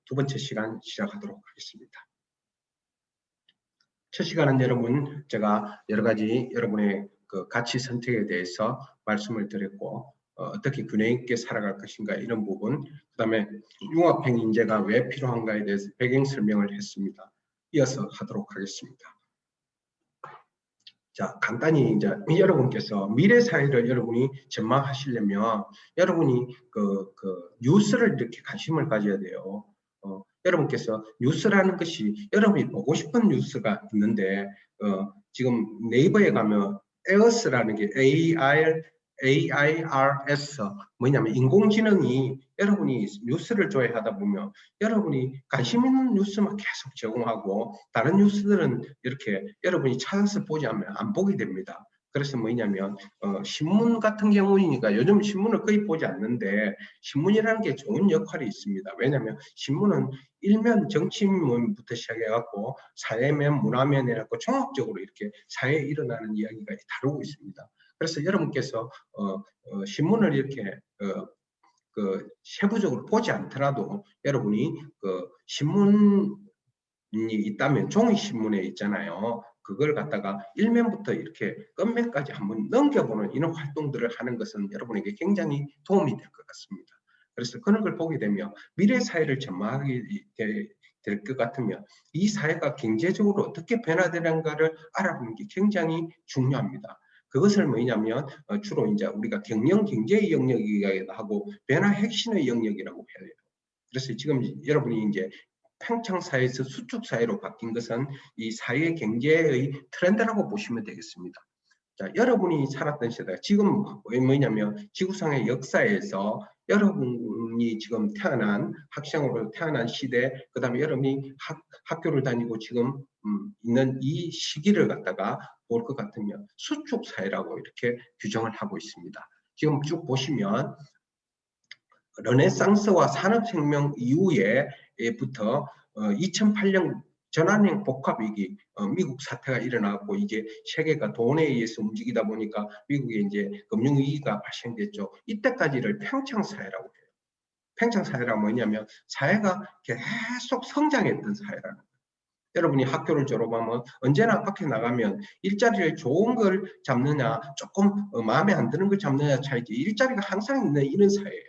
두 번째 시간 시작하도록 하겠습니다. 첫 시간은 여러분 제가 여러 가지 여러분의 그 가치 선택에 대해서 말씀을 드렸고 어떻게 균형 있게 살아갈 것인가 이런 부분, 그 다음에 융합형 인재가 왜 필요한가에 대해서 배경 설명을 했습니다. 이어서 하도록 하겠습니다. 자, 간단히 이제 여러분께서 미래 사회를 여러분이 전망하시려면 여러분이 그 뉴스를 이렇게 관심을 가져야 돼요. 여러분께서 뉴스라는 것이 여러분이 보고 싶은 뉴스가 있는데 지금 네이버에 가면 에어스라는 게 AIRS 뭐냐면 인공지능이 여러분이 뉴스를 조회하다 보면 여러분이 관심 있는 뉴스만 계속 제공하고 다른 뉴스들은 이렇게 여러분이 찾아서 보지 않으면 안 보게 됩니다. 그래서 뭐냐면 신문 같은 경우이니까 요즘 신문을 거의 보지 않는데 신문이라는 게 좋은 역할이 있습니다. 왜냐하면 신문은 일면 정치면부터 시작해갖고 사회면, 문화면에 갖고 종합적으로 이렇게 사회에 일어나는 이야기가 다루고 있습니다. 그래서 여러분께서 신문을 이렇게 세부적으로 보지 않더라도 여러분이 신문이 있다면 종이신문에 있잖아요. 그걸 갖다가 일면부터 이렇게 끝면까지 한번 넘겨보는 이런 활동들을 하는 것은 여러분에게 굉장히 도움이 될 것 같습니다. 그래서 그런 걸 보게 되면 미래 사회를 전망하게 될 것 같으면 이 사회가 경제적으로 어떻게 변화되는가를 알아보는 게 굉장히 중요합니다. 그것을 뭐냐면 주로 이제 우리가 경영 경제의 영역이기도 하고 변화 혁신의 영역이라고 해야 돼요. 그래서 지금 여러분이 이제 팽창 사회에서 수축 사회로 바뀐 것은 이 사회 경제의 트렌드라고 보시면 되겠습니다. 자, 여러분이 살았던 시대, 지금 뭐냐면 지구상의 역사에서 여러분이 지금 태어난 학생으로 태어난 시대, 그 다음에 여러분이 학교를 다니고 지금 있는 이 시기를 갖다가 볼 것 같으면 수축 사회라고 이렇게 규정을 하고 있습니다. 지금 쭉 보시면 르네상스와 산업혁명 이후에부터 2008년 전환형 복합위기, 미국 사태가 일어나고 이제 세계가 돈에 의해서 움직이다 보니까 미국에 이제 금융위기가 발생됐죠. 이때까지를 팽창사회라고 해요. 팽창사회란 뭐냐면 사회가 계속 성장했던 사회라는 거예요. 여러분이 학교를 졸업하면 언제나 밖에 나가면 일자리를 좋은 걸 잡느냐, 조금 마음에 안 드는 걸 잡느냐 차이지 일자리가 항상 있는 이런 사회예요.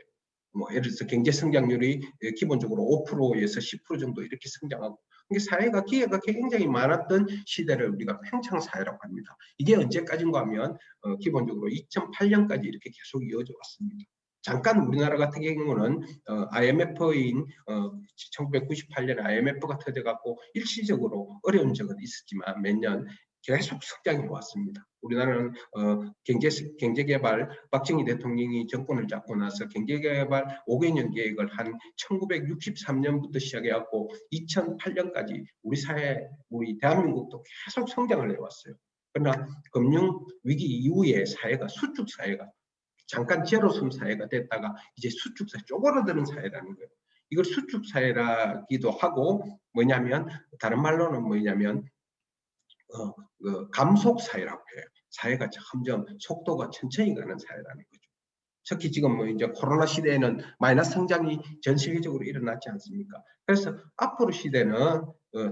뭐 예를 들어서 경제 성장률이 기본적으로 5%에서 10% 정도 이렇게 성장하고 사회가 기회가 굉장히 많았던 시대를 우리가 팽창 사회라고 합니다. 이게 언제까지인가 하면 기본적으로 2008년까지 이렇게 계속 이어져 왔습니다. 잠깐 우리나라 같은 경우는 IMF인 1998년에 IMF가 터져갖고 일시적으로 어려운 적은 있었지만 몇 년 계속 성장해 왔습니다. 우리나라는 경제개발, 박정희 대통령이 정권을 잡고 나서 경제개발 5개년 계획을 한 1963년부터 시작해갖고 2008년까지 우리 사회, 우리 대한민국도 계속 성장을 해왔어요. 그러나 금융위기 이후에 사회가 수축 사회가 잠깐 제로섬 사회가 됐다가 이제 수축 사회, 쪼그라드는 사회라는 거예요. 이걸 수축 사회라기도 하고 뭐냐면 다른 말로는 뭐냐면 감속 사회라고 해요. 사회가 점점 속도가 천천히 가는 사회라는 거죠. 특히 지금 뭐 이제 코로나 시대에는 마이너스 성장이 전 세계적으로 일어났지 않습니까? 그래서 앞으로 시대는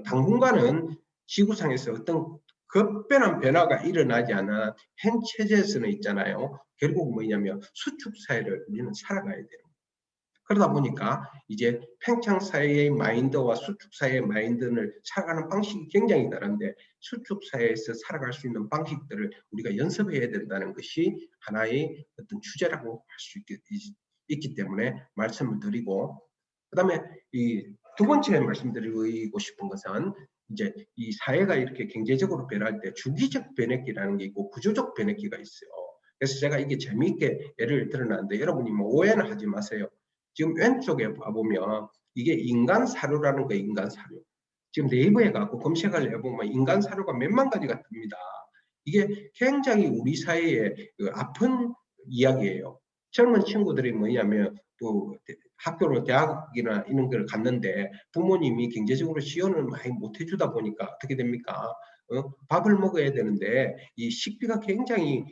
당분간은 지구상에서 어떤 급변한 변화가 일어나지 않은 현 체제에서는 있잖아요. 결국 뭐냐면 수축 사회를 우리는 살아가야 돼요. 그러다 보니까 이제 팽창 사회의 마인드와 수축 사회의 마인드를 살아가는 방식이 굉장히 다른데 수축 사회에서 살아갈 수 있는 방식들을 우리가 연습해야 된다는 것이 하나의 어떤 주제라고 할 수 있기 때문에 말씀을 드리고, 그다음에 이 두 번째 말씀드리고 싶은 것은 이제 이 사회가 이렇게 경제적으로 변할 때 주기적 변혁기라는 게 있고 구조적 변혁기가 있어요. 그래서 제가 이게 재미있게 예를 들어놨는데 여러분이 뭐 오해는 하지 마세요. 지금 왼쪽에 봐보면 이게 인간 사료라는 거예요. 인간 사료. 지금 네이버에 가고 검색을 해보면 인간 사료가 몇만 가지가 뜹니다. 이게 굉장히 우리 사회의 아픈 이야기예요. 젊은 친구들이 뭐냐면 또 학교를 대학이나 이런 걸 갔는데 부모님이 경제적으로 지원을 많이 못 해주다 보니까 어떻게 됩니까? 밥을 먹어야 되는데 이 식비가 굉장히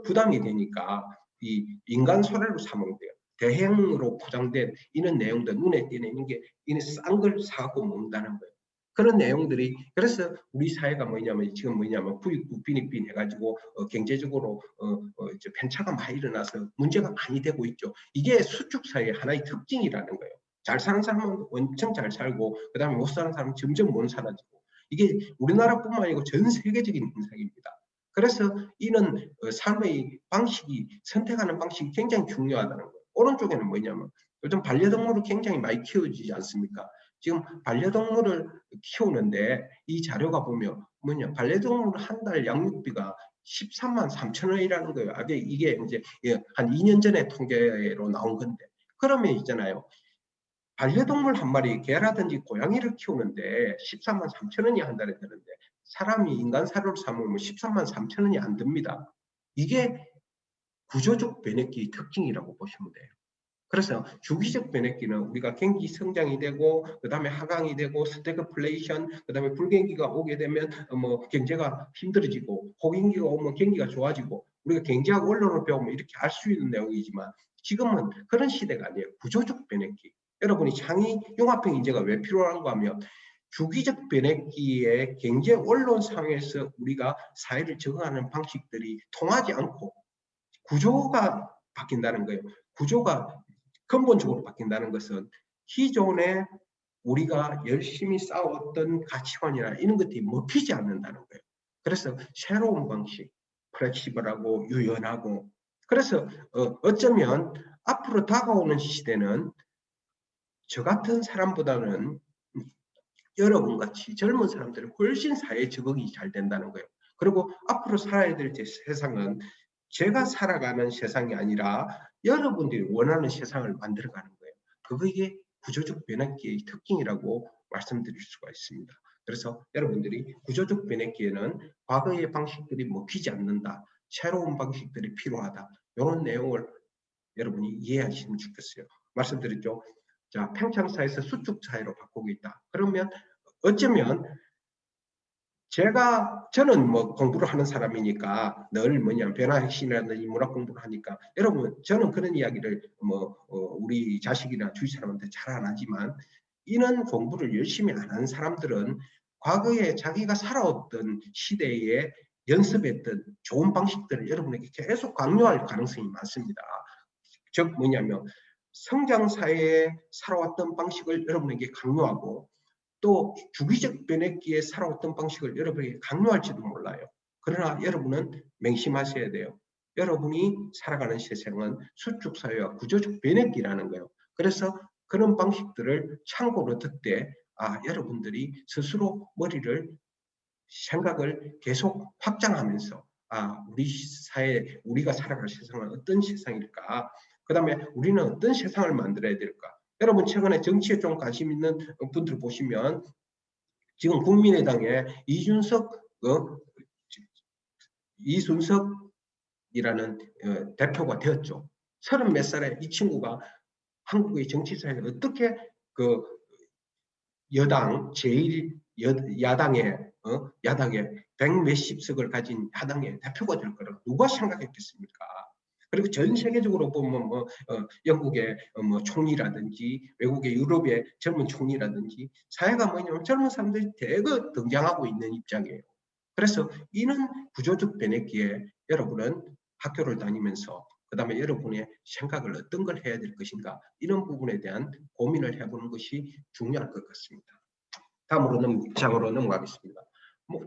부담이 되니까 이 인간 소래로 사 먹대요. 대행으로 포장된 이런 내용들 눈에 띄는 게 이런 싼 걸 사고 먹는다는 거예요. 그런 내용들이 그래서 우리 사회가 뭐냐면 지금 뭐냐면 부익부 빈익빈 해가지고 경제적으로 편차가 많이 일어나서 문제가 많이 되고 있죠. 이게 수축 사회의 하나의 특징이라는 거예요. 잘 사는 사람은 엄청 잘 살고 그다음에 못 사는 사람은 점점 못 살아지고 이게 우리나라뿐만 아니고 전 세계적인 현상입니다. 그래서 이는 삶의 방식이 선택하는 방식이 굉장히 중요하다는 거예요. 오른쪽에는 뭐냐면 요즘 반려동물을 굉장히 많이 키워지지 않습니까? 지금 반려동물을 키우는데 이 자료가 보면 뭐냐 반려동물 한 달 양육비가 13만 3천 원이라는 거예요. 이게 이제 한 2년 전에 통계로 나온 건데 그러면 있잖아요. 반려동물 한 마리 개라든지 고양이를 키우는데 13만 3천 원이 한 달에 드는데 사람이 인간 사료를 사먹으면 13만 3천 원이 안 듭니다. 이게 구조적 변액기의 특징이라고 보시면 돼요. 그래서 주기적 변액기는 우리가 경기 성장이 되고 그다음에 하강이 되고 스태그플레이션 그다음에 불경기가 오게 되면 뭐 경제가 힘들어지고 호경기가 오면 경기가 좋아지고 우리가 경제학 원론을 배우면 이렇게 알 수 있는 내용이지만 지금은 그런 시대가 아니에요. 구조적 변액기. 여러분이 창의 융합형 인재가 왜 필요한가 하면 주기적 변액기의 경제 원론상에서 우리가 사회를 적응하는 방식들이 통하지 않고 구조가 바뀐다는 거예요. 구조가 근본적으로 바뀐다는 것은 기존에 우리가 열심히 싸웠던 가치관이나 이런 것들이 먹히지 않는다는 거예요. 그래서 새로운 방식, 플렉시블하고 유연하고 그래서 어쩌면 앞으로 다가오는 시대는 저 같은 사람보다는 여러분 같이 젊은 사람들은 훨씬 사회에 적응이 잘 된다는 거예요. 그리고 앞으로 살아야 될 세상은 제가 살아가는 세상이 아니라 여러분들이 원하는 세상을 만들어가는 거예요. 그게 구조적 변화기의 특징이라고 말씀드릴 수가 있습니다. 그래서 여러분들이 구조적 변화기에는 과거의 방식들이 먹히지 않는다. 새로운 방식들이 필요하다. 이런 내용을 여러분이 이해하시면 좋겠어요. 말씀드렸죠. 자, 평창사에서 수축사회로 바꾸고 있다. 그러면 어쩌면 저는 뭐 공부를 하는 사람이니까 늘 뭐냐면 변화혁신이라든지 문학 공부를 하니까 여러분 저는 그런 이야기를 뭐 우리 자식이나 주위 사람한테 잘 안 하지만 이런 공부를 열심히 안 하는 사람들은 과거에 자기가 살아왔던 시대에 연습했던 좋은 방식들을 여러분에게 계속 강요할 가능성이 많습니다. 즉 뭐냐면 성장사회에 살아왔던 방식을 여러분에게 강요하고 또 주기적 변액기에 살아왔던 방식을 여러분에게 강요할지도 몰라요. 그러나 여러분은 맹심하셔야 돼요. 여러분이 살아가는 세상은 수축사회와 구조적 변액기라는 거예요. 그래서 그런 방식들을 참고로 듣되 여러분들이 스스로 머리를 생각을 계속 확장하면서 우리 사회, 우리가 살아갈 세상은 어떤 세상일까? 그 다음에 우리는 어떤 세상을 만들어야 될까? 여러분 최근에 정치에 좀 관심 있는 분들 보시면 지금 국민의당에 이순석이라는 대표가 되었죠. 30몇 살에 이 친구가 한국의 정치사에 어떻게 그 여당 제일 야당의 야당의 100몇십 석을 가진 야당의 대표가 될 거라고 누가 생각했겠습니까? 그리고 전 세계적으로 보면 영국의 뭐 총리라든지 외국의 유럽의 젊은 총리라든지 사회가 뭐냐면 젊은 사람들이 대거 등장하고 있는 입장이에요. 그래서 이는 구조적 변했기에 여러분은 학교를 다니면서 그 다음에 여러분의 생각을 어떤 걸 해야 될 것인가 이런 부분에 대한 고민을 해보는 것이 중요할 것 같습니다. 다음으로 장으로 넘어가겠습니다.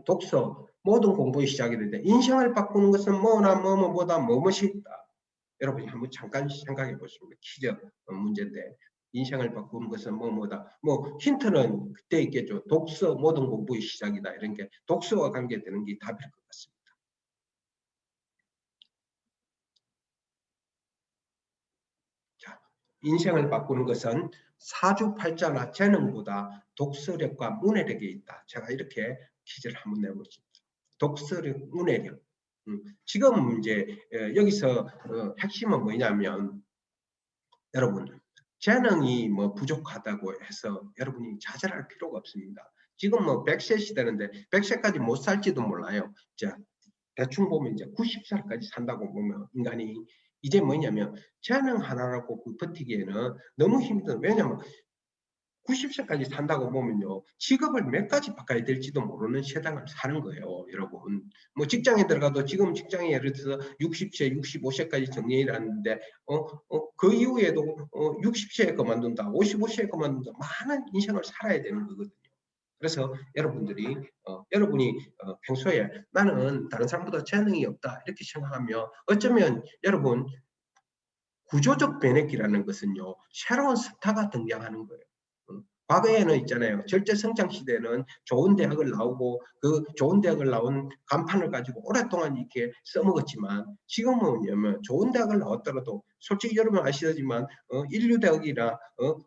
독서, 모든 공부의 시작이 되는데 인생을 바꾸는 것은 뭐나 뭐뭐보다 뭐뭇이 있다. 여러분이 한번 잠깐 생각해 보십니다. 퀴즈 문제인데 인생을 바꾸는 것은 뭐뭐다. 뭐 힌트는 그때 있겠죠. 독서 모든 공부의 시작이다. 이런 게 독서와 관계되는 게 답일 것 같습니다. 자, 인생을 바꾸는 것은 사주팔자나 재능보다 독서력과 문해력에 있다. 제가 이렇게 퀴즈를 한번 내보겠습니다. 독서력, 문해력. 지금 이제 여기서 핵심은 뭐냐면 여러분 재능이 뭐 부족하다고 해서 여러분이 좌절할 필요가 없습니다. 지금 뭐 100세 시대인데 100세까지 못 살지도 몰라요. 자, 대충 보면 이제 90살까지 산다고 보면 인간이 이제 뭐냐면 재능 하나라고 버티기에는 너무 힘든. 왜냐면 90세까지 산다고 보면요, 직업을 몇 가지 바꿔야 될지도 모르는 세상을 사는 거예요, 여러분. 뭐 직장에 들어가도 지금 직장에 예를 들어서 60세, 65세까지 정년이 라는데 그 이후에도 60세에 그만둔다, 55세에 그만둔다, 많은 인생을 살아야 되는 거거든요. 그래서 여러분들이 여러분이 평소에 나는 다른 사람보다 재능이 없다 이렇게 생각하면 어쩌면 여러분 구조적 변혁이라는 것은요, 새로운 스타가 등장하는 거예요. 과거에는 있잖아요. 절제 성장 시대는 좋은 대학을 나오고 그 좋은 대학을 나온 간판을 가지고 오랫동안 이렇게 써먹었지만 지금은 뭐냐면 좋은 대학을 나왔더라도 솔직히 여러분 아시지만 인류대학이나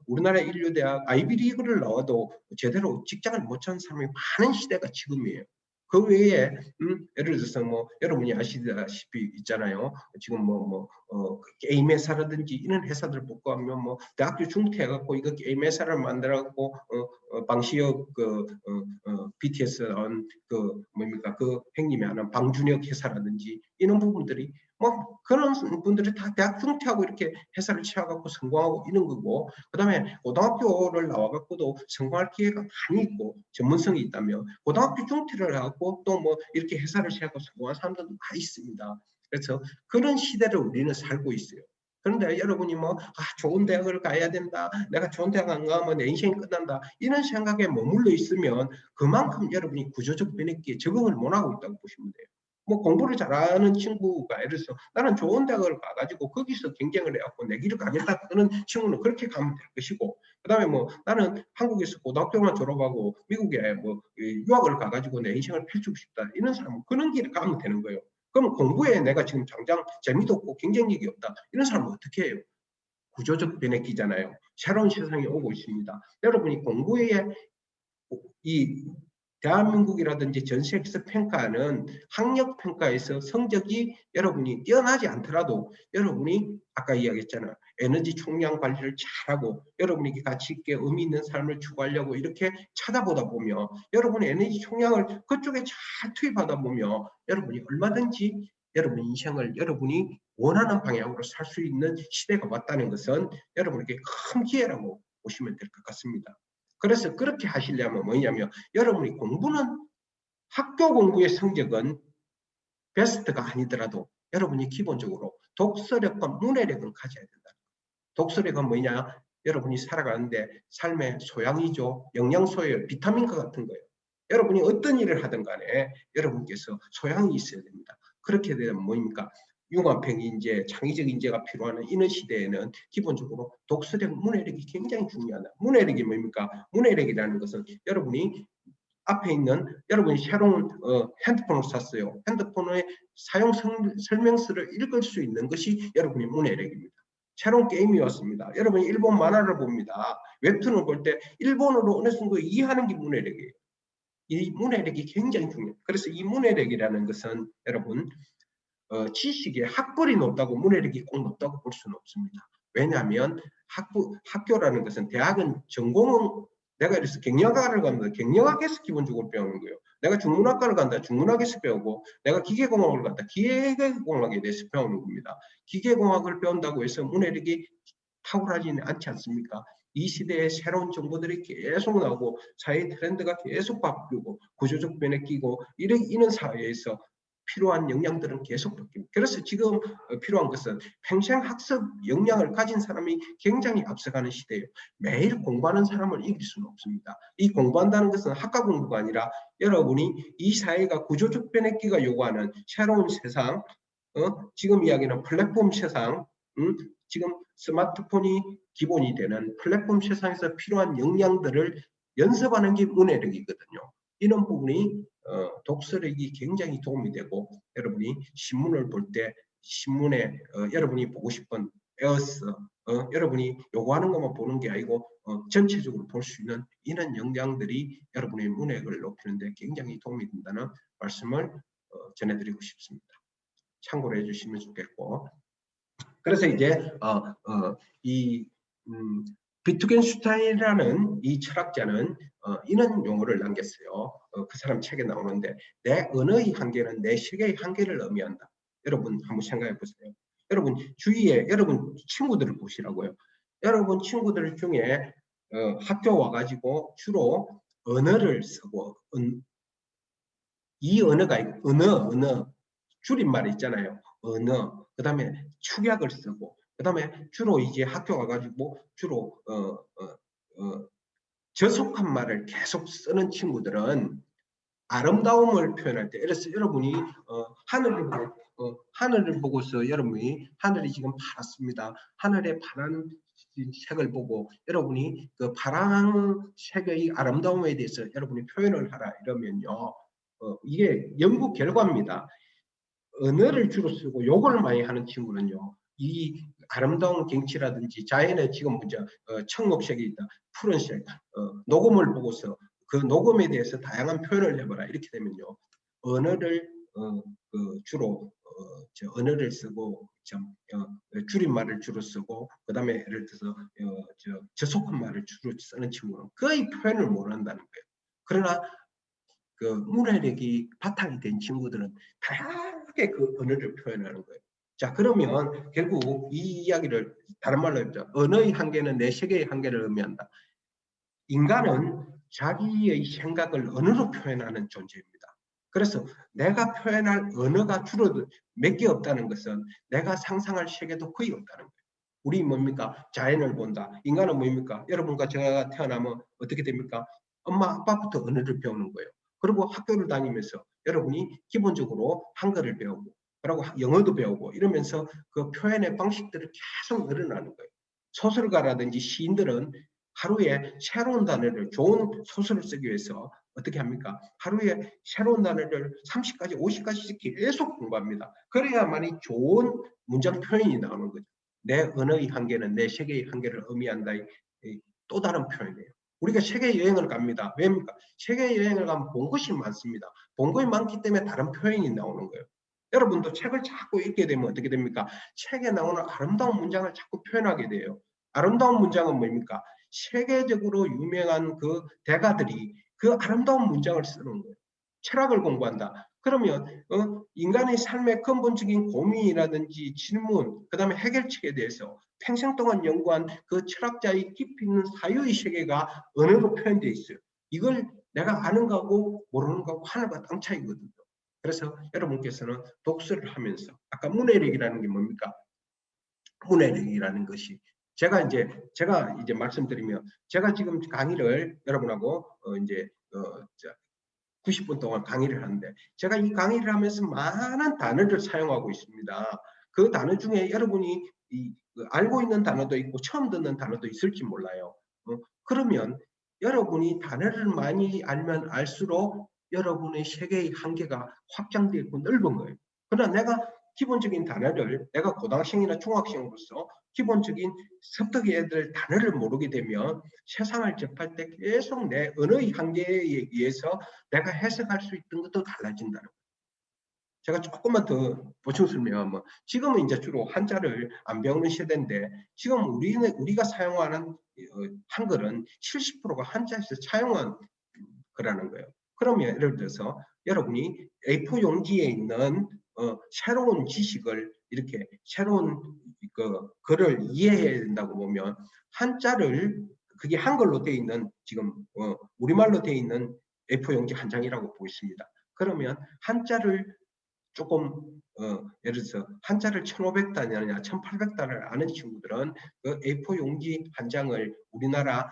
우리나라 인류대학 아이비리그를 나와도 제대로 직장을 못 찾는 사람이 많은 시대가 지금이에요. 그 외에 예를 들어서 뭐 여러분이 아시다시피 있잖아요. 지금 게임 회사라든지 이런 회사들 보고 하면 뭐 대학교 중퇴해갖고 이거 게임 회사를 만들어갖고 방시혁 BTS 나온 그 뭡니까 그 형님이 하는 방준혁 회사라든지 이런 부분들이 뭐 그런 분들이 다 대학 중퇴하고 이렇게 회사를 취해갖고 성공하고 이런 거고, 그다음에 고등학교를 나와갖고도 성공할 기회가 많이 있고 전문성이 있다면 고등학교 중퇴를 하고 또 뭐 이렇게 회사를 취하고 성공한 사람들도 많이 있습니다. 그래서 그런 시대를 우리는 살고 있어요. 그런데 여러분이 좋은 대학을 가야 된다, 내가 좋은 대학 안 가면 내 인생이 끝난다, 이런 생각에 머물러 있으면 그만큼 여러분이 구조적 변혁기에 적응을 못하고 있다고 보시면 돼요. 뭐 공부를 잘하는 친구가 예를 들어서 나는 좋은 대학을 가가지고 거기서 경쟁을 해갖고 내 길을 가겠다 그런 친구는 그렇게 가면 될 것이고, 그다음에 뭐 나는 한국에서 고등학교만 졸업하고 미국에 뭐 유학을 가가지고 내 인생을 펼치고 싶다 이런 사람은 그런 길을 가면 되는 거예요. 그럼 공부에 내가 지금 당장 재미도 없고 경쟁력이 없다 이런 사람은 어떻게 해요? 구조적 변혁기잖아요. 새로운 세상이 오고 있습니다. 여러분이 공부에 이 대한민국이라든지 전 세계에서 평가하는 학력 평가에서 성적이 여러분이 뛰어나지 않더라도 여러분이 아까 이야기했잖아요. 에너지 총량 관리를 잘하고 여러분에게 가치 있게 의미 있는 삶을 추구하려고 이렇게 찾아보다 보면 여러분의 에너지 총량을 그쪽에 잘 투입하다 보면 여러분이 얼마든지 여러분 인생을 여러분이 원하는 방향으로 살 수 있는 시대가 왔다는 것은 여러분에게 큰 기회라고 보시면 될 것 같습니다. 그래서 그렇게 하시려면 뭐냐면 여러분이 공부는 학교 공부의 성적은 베스트가 아니더라도 여러분이 기본적으로 독서력과 문해력을 가져야 된다. 독서력은 뭐냐? 여러분이 살아가는데 삶의 소양이죠. 영양소예요. 비타민과 같은 거예요. 여러분이 어떤 일을 하든 간에 여러분께서 소양이 있어야 됩니다. 그렇게 되면 뭐입니까? 융합형 인재, 창의적 인재가 필요한 이런 시대에는 기본적으로 독서력, 문해력이 굉장히 중요하다. 문해력이 뭡니까? 문해력이라는 것은 여러분이 앞에 있는 여러분이 새로운 핸드폰을 샀어요. 핸드폰의 사용 설명서를 읽을 수 있는 것이 여러분의 문해력입니다. 새로운 게임이 왔습니다. 여러분이 일본 만화를 봅니다. 웹툰을 볼 때 일본어로 어느 정도 이해하는 게 문해력이에요. 이 문해력이 굉장히 중요해요. 그래서 이 문해력이라는 것은 여러분 지식의 학벌이 높다고 문해력이 꼭 높다고 볼 수는 없습니다. 왜냐하면 학교라는 것은 대학은 전공은 내가 이래서 경영학을 간다. 경영학에서 기본적으로 배우는 거예요. 내가 중문학과를 간다. 중문학에서 배우고 내가 기계공학을 간다. 기계공학에 대해서 배우는 겁니다. 기계공학을 배운다고 해서 문해력이 탁월하지는 않지 않습니까? 이 시대에 새로운 정보들이 계속 나오고 사회 트렌드가 계속 바뀌고 구조적 변화에 끼고 이런 사회에서 필요한 역량들은 계속 바뀝니다. 그래서 지금 필요한 것은 평생 학습 역량을 가진 사람이 굉장히 앞서가는 시대예요. 매일 공부하는 사람을 이길 수는 없습니다. 이 공부한다는 것은 학과 공부가 아니라 여러분이 이 사회가 구조적 변혁기가 요구하는 새로운 세상, 지금 이야기는 플랫폼 세상, 지금 스마트폰이 기본이 되는 플랫폼 세상에서 필요한 역량들을 연습하는 게 문해력이거든요. 이런 부분이 독서력이 굉장히 도움이 되고 여러분이 신문을 볼 때 신문에 여러분이 보고 싶은 에어스 여러분이 요구하는 것만 보는 게 아니고 전체적으로 볼 수 있는 이런 역량들이 여러분의 문해력을 높이는 데 굉장히 도움이 된다는 말씀을 전해드리고 싶습니다. 참고로 해주시면 좋겠고, 그래서 이제 이 비트겐슈타인이라는 이 철학자는 이런 용어를 남겼어요. 그 사람 책에 나오는데 내 언어의 한계는 내 시계의 한계를 의미한다. 여러분 한번 생각해 보세요. 여러분 주위에 여러분 친구들을 보시라고요. 여러분 친구들 중에 학교 와가지고 주로 언어를 쓰고 이 언어가 언어 줄임말 있잖아요. 언어 그다음에 축약을 쓰고 그다음에 주로 이제 학교 와가지고 주로 저속한 말을 계속 쓰는 친구들은 아름다움을 표현할 때, 그래서 여러분이 하늘을 보고서 여러분이 하늘이 지금 파랗습니다. 하늘의 파란 색을 보고 여러분이 그 파란색의 아름다움에 대해서 여러분이 표현을 하라 이러면요, 이게 연구 결과입니다. 언어를 주로 쓰고 욕을 많이 하는 친구는요, 이 아름다운 경치라든지 자연의 지금 문제, 청록색이 있다, 푸른색, 녹음을 보고서 그 녹음에 대해서 다양한 표현을 해봐라 이렇게 되면요, 언어를 주로 언어를 쓰고 줄임말을 주로 쓰고 그다음에 예를 들어서 저속한 말을 주로 쓰는 친구는 거의 표현을 못한다는 거예요. 그러나 그 문해력이 바탕이 된 친구들은 다양하게 그 언어를 표현하는 거예요. 자, 그러면 결국 이 이야기를 다른 말로 해보자. 언어의 한계는 내 세계의 한계를 의미한다. 인간은 자기의 생각을 언어로 표현하는 존재입니다. 그래서 내가 표현할 언어가 주로 몇 개 없다는 것은 내가 상상할 세계도 거의 없다는 거예요. 우리 뭡니까? 자연을 본다. 인간은 뭡니까? 여러분과 제가 태어나면 어떻게 됩니까? 엄마, 아빠부터 언어를 배우는 거예요. 그리고 학교를 다니면서 여러분이 기본적으로 한글을 배우고 그리고 영어도 배우고 이러면서 그 표현의 방식들을 계속 늘어나는 거예요. 소설가라든지 시인들은 하루에 새로운 단어를, 좋은 소설을 쓰기 위해서 어떻게 합니까? 하루에 새로운 단어를 30가지, 50가지씩 계속 공부합니다. 그래야만이 좋은 문장 표현이 나오는 거죠. 내 언어의 한계는 내 세계의 한계를 의미한다. 또 다른 표현이에요. 우리가 세계 여행을 갑니다. 왜입니까? 세계 여행을 가면 본 것이 많습니다. 본 것이 많기 때문에 다른 표현이 나오는 거예요. 여러분도 책을 자꾸 읽게 되면 어떻게 됩니까? 책에 나오는 아름다운 문장을 자꾸 표현하게 돼요. 아름다운 문장은 뭡니까? 세계적으로 유명한 그 대가들이 그 아름다운 문장을 쓰는 거예요. 철학을 공부한다. 그러면 인간의 삶의 근본적인 고민이라든지 질문, 그 다음에 해결책에 대해서 평생 동안 연구한 그 철학자의 깊이 있는 사유의 세계가 언어로 표현되어 있어요. 이걸 내가 아는 거하고 모르는 거하고 하늘과 땅 차이거든요. 그래서 여러분께서는 독서를 하면서 아까 문해력이라는 게 뭡니까? 문해력이라는 것이 제가 이제 말씀드리면 제가 지금 강의를 여러분하고 이제 90분 동안 강의를 하는데 제가 이 강의를 하면서 많은 단어를 사용하고 있습니다. 그 단어 중에 여러분이 알고 있는 단어도 있고 처음 듣는 단어도 있을지 몰라요. 그러면 여러분이 단어를 많이 알면 알수록 여러분의 세계의 한계가 확장되고 넓은 거예요. 그러나 내가 기본적인 단어를 내가 고등학생이나 중학생으로서 기본적인 습득의 애들 단어를 모르게 되면 세상을 접할 때 계속 내 언어의 한계에 의해서 내가 해석할 수 있던 것도 달라진다는 거예요. 제가 조금만 더 보충 설명하면 지금은 이제 주로 한자를 안 배우는 시대인데 지금 우리가 사용하는 한글은 70%가 한자에서 차용한 거라는 거예요. 그러면 예를 들어서 여러분이 A4 용지에 있는 새로운 지식을 이렇게 새로운 글을 이해해야 된다고 보면 한자를 그게 한글로 되어 있는 지금 우리말로 되어 있는 A4 용지 한 장이라고 보고 있습니다. 그러면 한자를 조금 예를 들어서 한자를 1,500단이냐 1,800단을 아는 친구들은 그 A4 용지 한 장을 우리나라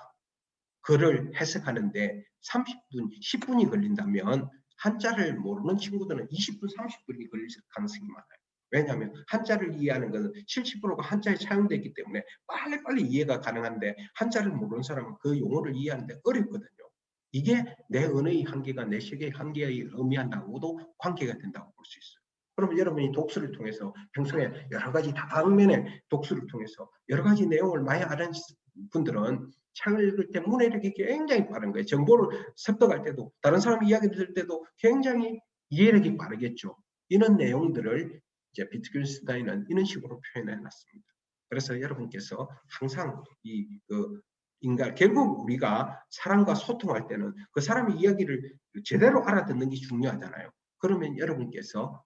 글을 해석하는데 30분, 10분이 걸린다면 한자를 모르는 친구들은 20분, 30분이 걸릴 가능성이 많아요. 왜냐하면 한자를 이해하는 것은 70%가 한자에 차용되기 때문에 빨리빨리 이해가 가능한데 한자를 모르는 사람은 그 용어를 이해하는데 어렵거든요. 이게 내 언어의 한계가 내 세계의 한계에 의미한다고도 관계가 된다고 볼 수 있어요. 그럼 여러분이 독서를 통해서 평소에 여러 가지 다방면의 독서를 통해서 여러 가지 내용을 많이 아는 분들은 책을 읽을 때 문해력이 굉장히 빠른 거예요. 정보를 습득할 때도 다른 사람 이야기 들을 때도 굉장히 이해력이 빠르겠죠. 이런 내용들을 이제 비트겐슈타인은 이런 식으로 표현해 놨습니다. 그래서 여러분께서 항상 인간 결국 우리가 사람과 소통할 때는 그 사람의 이야기를 제대로 알아듣는 게 중요하잖아요. 그러면 여러분께서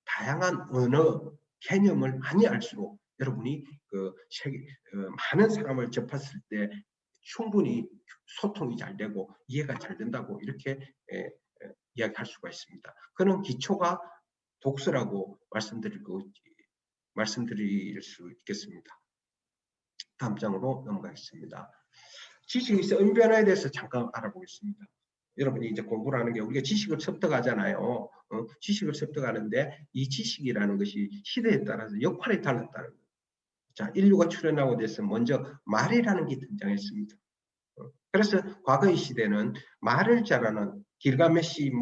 다양한 언어 개념을 많이 알수록 여러분이 많은 사람을 접했을 때 충분히 소통이 잘 되고 이해가 잘 된다고 이렇게 이야기할 수가 있습니다. 그런 기초가 독서라고 말씀드릴 수 있겠습니다. 다음 장으로 넘어가겠습니다. 지식의 언변화에 대해서 잠깐 알아보겠습니다. 여러분이 이제 공부를 하는 게 우리가 지식을 습득하잖아요. 지식을 습득하는데 이 지식이라는 것이 시대에 따라서 역할이 달랐다는 거예요. 자, 인류가 출현하고 돼서 먼저 말이라는 게 등장했습니다. 그래서 과거의 시대는 말을 잘하는 길가메시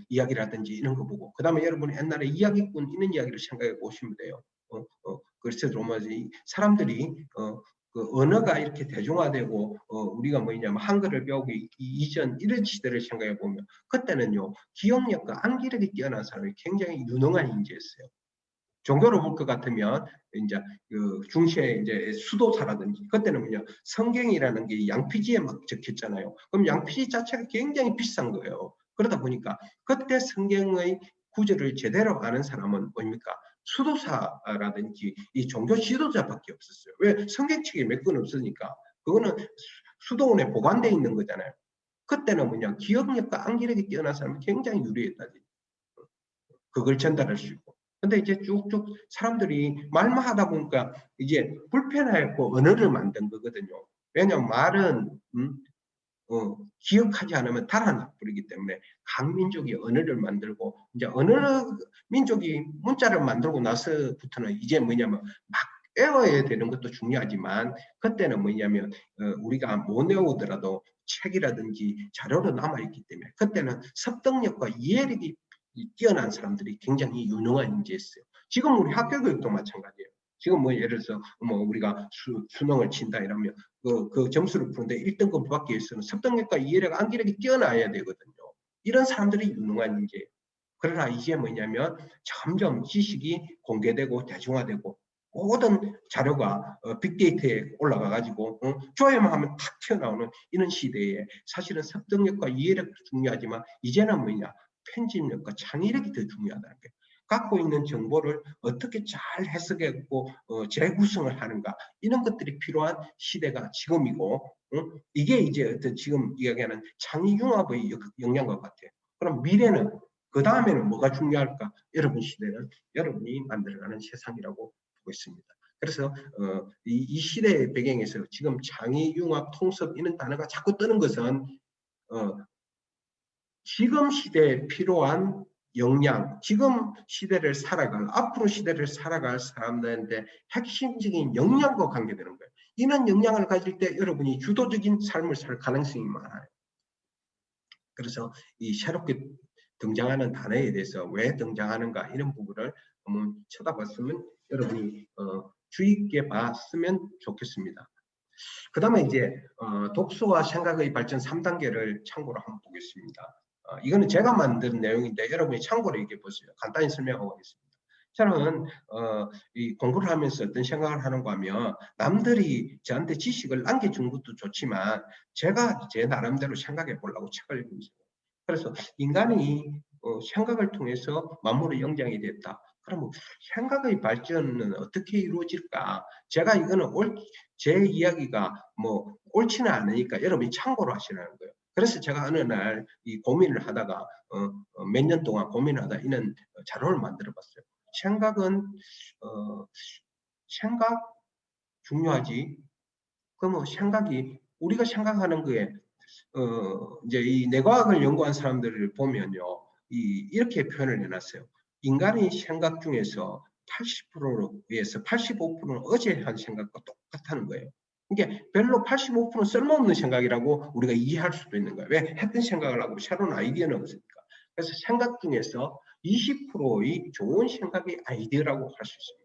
이야기라든지 이런 거 보고, 그 다음에 여러분이 옛날에 이야기꾼 이런 이야기를 생각해 보시면 돼요. 그래서 사람들이 그 언어가 이렇게 대중화되고 우리가 뭐냐면 한글을 배우기 이전 이런 시대를 생각해 보면 그때는요 기억력과 암기력이 뛰어난 사람이 굉장히 유능한 인재였어요. 종교로 볼 것 같으면 이제 그 중시의 이제 수도사라든지 그때는 뭐냐 성경이라는 게 양피지에 막 적혔잖아요. 그럼 양피지 자체가 굉장히 비싼 거예요. 그러다 보니까 그때 성경의 구절을 제대로 아는 사람은 뭡니까? 수도사라든지 이 종교 지도자밖에 없었어요. 왜? 성경책이 몇 권 없으니까. 그거는 수도원에 보관돼 있는 거잖아요. 그때는 뭐냐 기억력과 암기력이 뛰어난 사람이 굉장히 유리했다. 그걸 전달할 수 있고. 근데 이제 쭉쭉 사람들이 말만 하다 보니까 이제 불편하고 언어를 만든 거거든요. 왜냐하면 말은 기억하지 않으면 달아나 버리기 때문에 각 민족이 언어를 만들고 이제 어느 민족이 문자를 만들고 나서부터는 이제 뭐냐면 막 외워야 되는 것도 중요하지만 그때는 뭐냐면 우리가 못 외우더라도 책이라든지 자료로 남아있기 때문에 그때는 습득력과 이해력이 뛰어난 사람들이 굉장히 유능한 인재였어요. 지금 우리 학교 교육도 마찬가지예요. 지금 뭐 예를 들어서 뭐 우리가 수능을 친다 이러면 그 점수를 푸는데 1등급 받기 위해서는 습득력과 이해력, 암기력이 뛰어나야 되거든요. 이런 사람들이 유능한 인재예요. 그러나 이제 뭐냐면 점점 지식이 공개되고 대중화되고 모든 자료가 빅데이터에 올라가 가지고 조회만 하면 탁 튀어나오는 이런 시대에 사실은 습득력과 이해력도 중요하지만 이제는 뭐냐 편집력과 창의력이 더 중요하다는 거예요. 갖고 있는 정보를 어떻게 잘 해석하고 재구성을 하는가 이런 것들이 필요한 시대가 지금이고 이게 이제 어떤 지금 이야기하는 창의융합의 역량과 같아요. 그럼 미래는 그 다음에는 뭐가 중요할까? 여러분 시대는 여러분이 만들어가는 세상이라고 보고 있습니다. 그래서 이 시대의 배경에서 지금 창의융합, 통섭 이런 단어가 자꾸 뜨는 것은 지금 시대에 필요한 역량, 지금 시대를 살아갈, 앞으로 시대를 살아갈 사람들한테 핵심적인 역량과 관계되는 거예요. 이런 역량을 가질 때 여러분이 주도적인 삶을 살 가능성이 많아요. 그래서 이 새롭게 등장하는 단어에 대해서 왜 등장하는가 이런 부분을 한번 쳐다봤으면 여러분이 주의 있게 봤으면 좋겠습니다. 그 다음에 이제 독서와 생각의 발전 3단계를 참고로 한번 보겠습니다. 이거는 제가 만든 내용인데 여러분이 참고로 얘기해 보세요. 간단히 설명하고 하겠습니다. 저는 이 공부를 하면서 어떤 생각을 하는가 하면 남들이 저한테 지식을 남겨준 것도 좋지만 제가 제 나름대로 생각해 보려고 책을 읽으면서 그래서 인간이 생각을 통해서 만물의 영장이 됐다. 그럼 생각의 발전은 어떻게 이루어질까? 제가 이거는 제 이야기가 뭐 옳지는 않으니까 여러분이 참고로 하시라는 거예요. 그래서 제가 어느 날 이 고민을 하다가 몇 년 동안 고민하다 이런 자료를 만들어 봤어요. 생각은 생각 중요하지. 그럼 생각이 우리가 생각하는 거에 이제 이 뇌과학을 연구한 사람들을 보면요, 이렇게 표현을 해놨어요. 인간의 생각 중에서 80%에서 85%는 어제 한 생각과 똑같다는 거예요. 이게 별로 85%는 쓸모없는 생각이라고 우리가 이해할 수도 있는 거예요. 왜? 했던 생각을 하고 새로운 아이디어는 없으니까. 그래서 생각 중에서 20%의 좋은 생각이 아이디어라고 할 수 있습니다.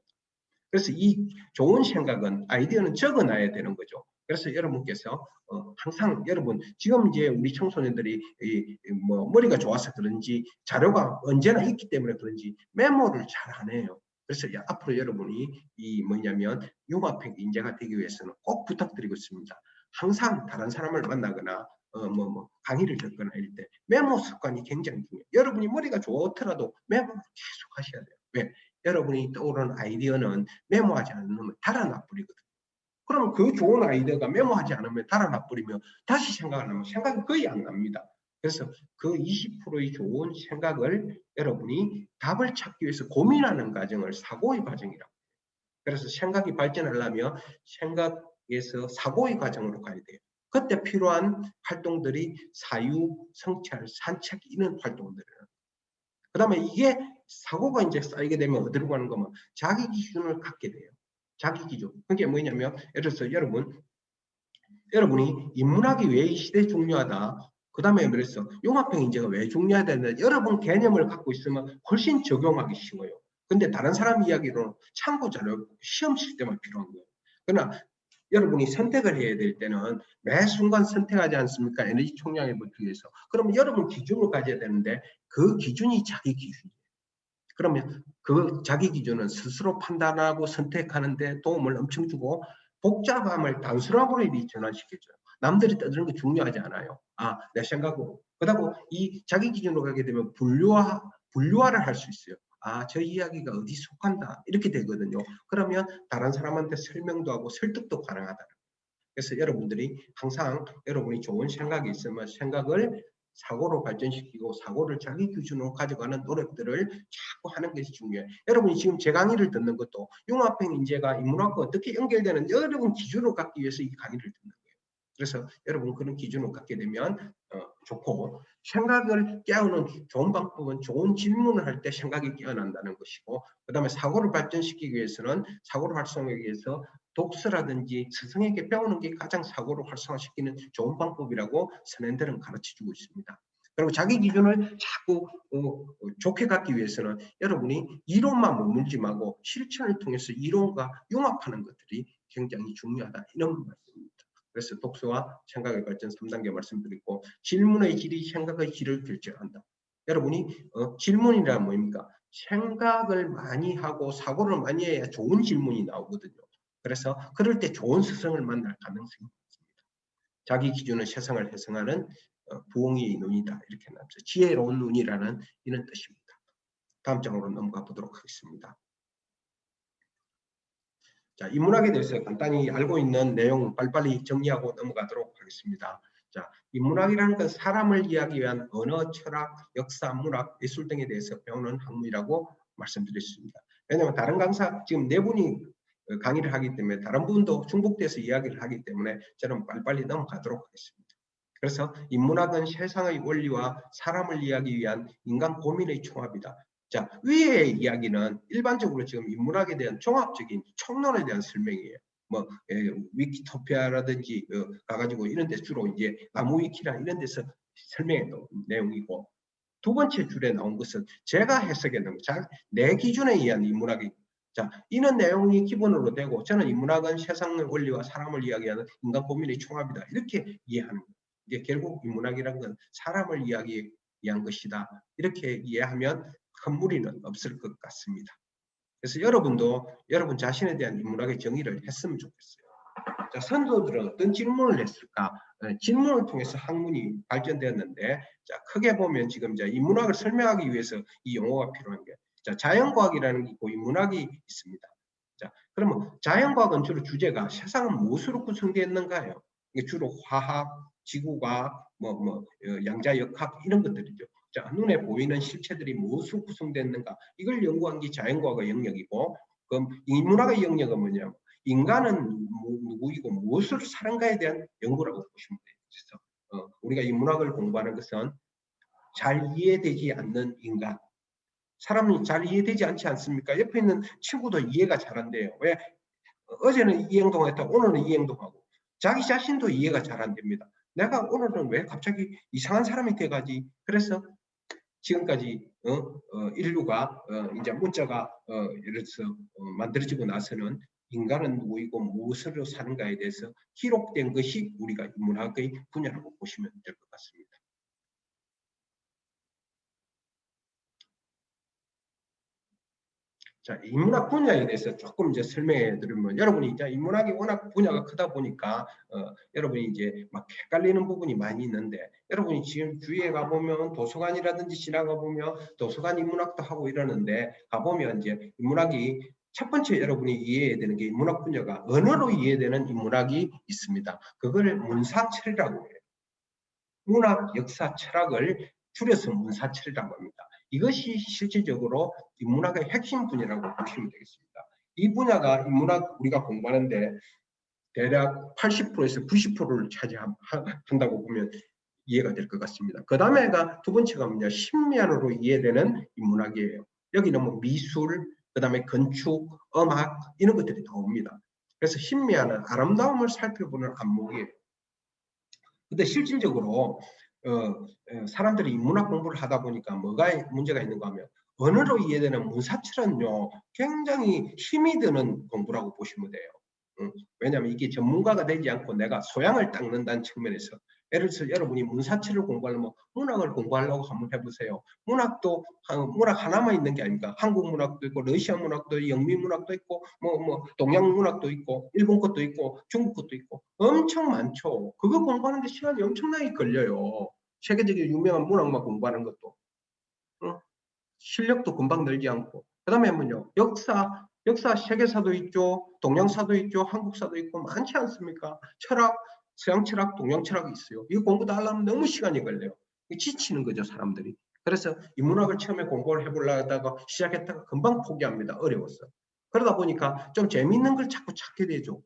그래서 이 좋은 생각은 아이디어는 적어놔야 되는 거죠. 그래서 여러분께서 항상 여러분 지금 이제 우리 청소년들이 뭐 머리가 좋아서 그런지 자료가 언제나 있기 때문에 그런지 메모를 잘 안 해요. 그래서 앞으로 여러분이 이 뭐냐면 융합형 인재가 되기 위해서는 꼭 부탁드리고 있습니다. 항상 다른 사람을 만나거나 강의를 듣거나 이럴 때 메모 습관이 굉장히 중요해요. 여러분이 머리가 좋더라도 메모를 계속 하셔야 돼요. 왜? 여러분이 떠오르는 아이디어는 메모하지 않으면 달아나 버리거든요. 그럼 그 좋은 아이디어가 메모하지 않으면 달아나 버리면 다시 생각을 하면 생각이 거의 안 납니다. 그래서 그 20%의 좋은 생각을 여러분이 답을 찾기 위해서 고민하는 과정을 사고의 과정이라고. 그래서 생각이 발전하려면 생각에서 사고의 과정으로 가야 돼요. 그때 필요한 활동들이 사유, 성찰, 산책 이런 활동들이에요. 그 다음에 이게 사고가 이제 쌓이게 되면 어디로 가는 거면 자기 기준을 갖게 돼요. 자기 기준. 그게 뭐냐면 예를 들어서 여러분이 인문학이 왜 이 시대에 중요하다. 그 다음에 그래서 융합행위제가 왜 중요하다는 여러분 개념을 갖고 있으면 훨씬 적용하기 쉬워요. 근데 다른 사람 이야기로는 참고 자료 시험 칠 때만 필요한 거예요. 그러나 여러분이 선택을 해야 될 때는 매 순간 선택하지 않습니까? 에너지 총량을 버티기 위해서. 그러면 여러분 기준을 가져야 되는데 그 기준이 자기 기준이에요. 그러면 그 자기 기준은 스스로 판단하고 선택하는 데 도움을 엄청 주고 복잡함을 단순함으로 전환시켜줘요. 남들이 떠드는 게 중요하지 않아요. 내 생각으로. 그렇다고 이 자기 기준으로 가게 되면 분류화를 할 수 있어요. 저 이야기가 어디 속한다. 이렇게 되거든요. 그러면 다른 사람한테 설명도 하고 설득도 가능하다. 그래서 여러분들이 항상 여러분이 좋은 생각이 있으면 생각을 사고로 발전시키고 사고를 자기 기준으로 가져가는 노력들을 자꾸 하는 것이 중요해요. 여러분이 지금 제 강의를 듣는 것도 융합행위제가 인문학과 어떻게 연결되는 여러분 기준으로 갖기 위해서 이 강의를 듣는 거예요. 그래서 여러분 그런 기준을 갖게 되면 좋고 생각을 깨우는 좋은 방법은 좋은 질문을 할 때 생각이 깨어난다는 것이고 그 다음에 사고를 발전시키기 위해서는 사고를 활성화하기 위해서 독서라든지 스승에게 배우는 게 가장 사고를 활성화시키는 좋은 방법이라고 선생들은 가르쳐주고 있습니다. 그리고 자기 기준을 자꾸 좋게 갖기 위해서는 여러분이 이론만 머물지 말고 실천을 통해서 이론과 융합하는 것들이 굉장히 중요하다. 이런 말씀입니다. 그래서 독서와 생각의 발전 3단계 말씀드리고 질문의 질이 생각의 질을 결정한다. 여러분이 질문이란 뭡니까? 생각을 많이 하고 사고를 많이 해야 좋은 질문이 나오거든요. 그래서 그럴 때 좋은 스승을 만날 가능성이 있습니다. 자기 기준은 세상을 해석하는 부엉이의 눈이다. 이렇게 나왔죠. 지혜로운 눈이라는 이런 뜻입니다. 다음 장으로 넘어가 보도록 하겠습니다. 자, 인문학에 대해서 간단히 알고 있는 내용 빨리빨리 정리하고 넘어가도록 하겠습니다. 자, 인문학이라는 건 사람을 이해하기 위한 언어, 철학, 역사, 문학, 예술 등에 대해서 배우는 학문이라고 말씀드렸습니다. 왜냐하면 다른 강사 지금 네 분이 강의를 하기 때문에 다른 분도 중복돼서 이야기를 하기 때문에 저는 빨리빨리 넘어가도록 하겠습니다. 그래서 인문학은 세상의 원리와 사람을 이해하기 위한 인간 고민의 총합이다. 자, 위의 이야기는 일반적으로 지금 인문학에 대한 종합적인 총론에 대한 설명이에요. 위키토피아라든지 가가지고 이런 데 주로 이제 나무위키나 이런 데서 설명했던 내용이고 두 번째 줄에 나온 것은 제가 해석했던 내 기준에 의한 인문학이 자, 이런 내용이 기본으로 되고 저는 인문학은 세상의 원리와 사람을 이야기하는 인간 고민의 총합이다. 이렇게 이해하는 거예요. 이게 결국 인문학이라는 건 사람을 이야기한 것이다. 이렇게 이해하면 큰 무리는 없을 것 같습니다. 그래서 여러분도 여러분 자신에 대한 인문학의 정의를 했으면 좋겠어요. 자, 선조들은 어떤 질문을 했을까? 질문을 통해서 학문이 발전되었는데, 자, 크게 보면 지금 이제 인문학을 설명하기 위해서 이 용어가 필요한 게, 자, 자연과학이라는 게 있고 인문학이 있습니다. 자, 그러면 자연과학은 주로 주제가 세상은 무엇으로 구성되었는가요? 주로 화학, 지구과학, 양자역학 이런 것들이죠. 자, 눈에 보이는 실체들이 무엇으로 구성됐는가 이걸 연구한 게 자연과학의 영역이고 그럼 인문학의 영역은 뭐냐면 인간은 누구이고 무엇으로 사는가에 대한 연구라고 보시면 돼요. 그래서 우리가 인문학을 공부하는 것은 잘 이해되지 않는 인간 사람이 잘 이해되지 않지 않습니까? 옆에 있는 친구도 이해가 잘 안 돼요. 왜? 어제는 이 행동했다 오늘은 이 행동하고 자기 자신도 이해가 잘 안 됩니다. 내가 오늘은 왜 갑자기 이상한 사람이 돼가지 그래서 지금까지 인류가 이제 문자가 예를 들어서 만들어지고 나서는 인간은 누구이고 무엇으로 사는가에 대해서 기록된 것이 우리가 인문학의 분야라고 보시면 될 것 같습니다. 자, 인문학 분야에 대해서 조금 이제 설명해 드리면, 여러분이 이제 인문학이 워낙 분야가 크다 보니까 여러분이 이제 막 헷갈리는 부분이 많이 있는데, 여러분이 지금 주위에 가보면 도서관이라든지 지나가 보면 도서관 인문학도 하고 이러는데, 가보면 이제 인문학이 첫 번째 여러분이 이해해야 되는 게, 인문학 분야가 언어로 이해되는 인문학이 있습니다. 그걸 문사철이라고 해요. 문학, 역사, 철학을 줄여서 문사철이라고 합니다. 이것이 실질적으로 인문학의 핵심 분야라고 보시면 되겠습니다. 이 분야가 인문학 우리가 공부하는데 대략 80%에서 90%를 차지한다고 보면 이해가 될 것 같습니다. 그 다음에가 두 번째가 뭐냐, 심미안으로 이해되는 인문학이에요. 여기는 뭐 미술, 그 다음에 건축, 음악 이런 것들이 나옵니다. 그래서 심미안은 아름다움을 살펴보는 안목이에요. 근데 실질적으로 사람들이 인문학 공부를 하다 보니까 뭐가 문제가 있는가 하면, 언어로 이해되는 문사철은요 굉장히 힘이 드는 공부라고 보시면 돼요. 왜냐하면 이게 전문가가 되지 않고 내가 소양을 닦는다는 측면에서, 예를 들어서 여러분이 문사철을 공부하려면 문학을 공부하려고 한번 해보세요. 문학도 문학 하나만 있는 게 아닙니까? 한국 문학도 있고, 러시아 문학도 있고, 영미 문학도 있고, 뭐 동양 문학도 있고, 일본 것도 있고, 중국 것도 있고, 엄청 많죠. 그거 공부하는데 시간이 엄청나게 걸려요. 세계적인 유명한 문학만 공부하는 것도. 실력도 금방 늘지 않고. 그 다음에 뭐요? 역사 세계사도 있죠. 동양사도 있죠. 한국사도 있고 많지 않습니까? 철학, 서양 철학, 동양 철학이 있어요. 이거 공부 다 하려면 너무 시간이 걸려요. 지치는 거죠, 사람들이. 그래서 인문학을 처음에 공부를 해보려다가 시작했다가 금방 포기합니다. 어려웠어. 그러다 보니까 좀 재밌는 걸 자꾸 찾게 되죠.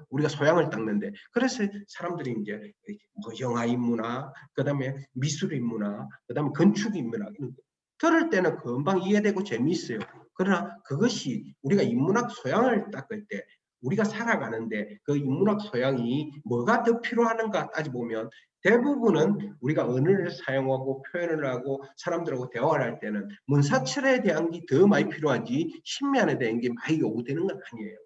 우리가 소양을 닦는데. 그래서 사람들이 이제 뭐 영화 인문학, 그 다음에 미술 인문학, 그 다음에 건축 인문학, 들을 때는 금방 이해되고 재미있어요. 그러나 그것이 우리가 인문학 소양을 닦을 때, 우리가 살아가는데 그 인문학 소양이 뭐가 더 필요하는가 따져보면, 대부분은 우리가 언어를 사용하고 표현을 하고 사람들하고 대화를 할 때는 문사철에 대한 게 더 많이 필요하지 심미안에 대한 게 많이 요구되는 건 아니에요.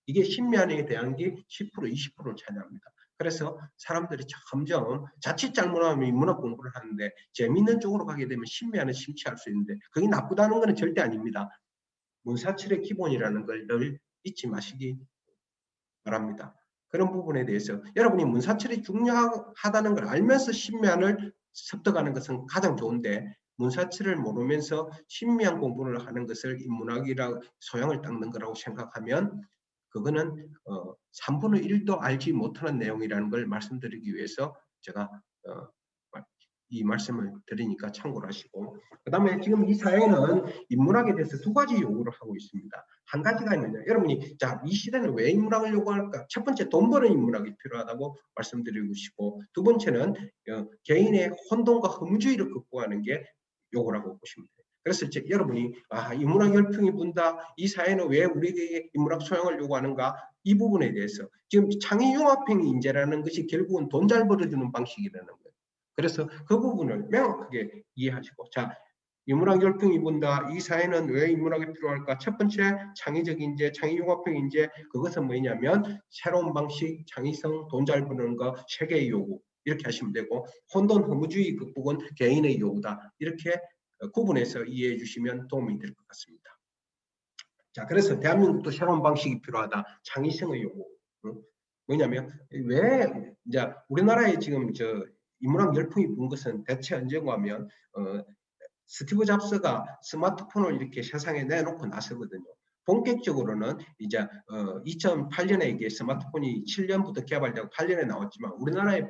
이게 심미안에 대한 게 10%, 20%를 차지합니다. 그래서 사람들이 점점 자칫 잘못하면 인문학 공부를 하는데 재밌는 쪽으로 가게 되면 심미안을 심취할 수 있는데, 그게 나쁘다는 것은 절대 아닙니다. 문사철의 기본이라는 걸 늘 잊지 마시기 바랍니다. 그런 부분에 대해서 여러분이 문사철이 중요하다는 걸 알면서 심미안을 습득하는 것은 가장 좋은데, 문사철을 모르면서 심미안 공부를 하는 것을 인문학이라 소양을 닦는 거라고 생각하면, 그거는 3분의 1도 알지 못하는 내용이라는 걸 말씀드리기 위해서 제가 이 말씀을 드리니까 참고를 하시고, 그 다음에 지금 이 사회는 인문학에 대해서 두 가지 요구를 하고 있습니다. 한 가지가 있느냐, 여러분이 자, 이 시대는 왜 인문학을 요구할까? 첫 번째, 돈 버는 인문학이 필요하다고 말씀드리고 싶고, 두 번째는 개인의 혼돈과 허무주의를 극복하는 게 요구라고 보시면 돼요. 그래서 여러분이 인문학 열풍이 분다, 이 사회는 왜 우리에게 인문학 소양을 요구하는가, 이 부분에 대해서 지금 창의융합형 인재라는 것이 결국은 돈 잘 벌어주는 방식이라는 거예요. 그래서 그 부분을 명확하게 이해하시고, 자, 인문학 열풍이 분다, 이 사회는 왜 인문학이 필요할까? 첫 번째, 창의적 인재, 창의융합형 인재, 그것은 뭐냐면 새로운 방식, 창의성, 돈 잘 버는 거, 세계의 요구, 이렇게 하시면 되고, 혼돈 허무주의 극복은 개인의 요구다, 이렇게 구분해서 이해해 주시면 도움이 될 것 같습니다. 자, 그래서 대한민국도 새로운 방식이 필요하다. 창의성의 요구. 뭐냐면 왜 이제 우리나라에 지금 인문학 열풍이 분 것은 대체 언제고 하면 스티브 잡스가 스마트폰을 이렇게 세상에 내놓고 나서거든요. 본격적으로는 이제 2008년에 이게 스마트폰이 7년부터 개발되고 8년에 나왔지만, 우리나라에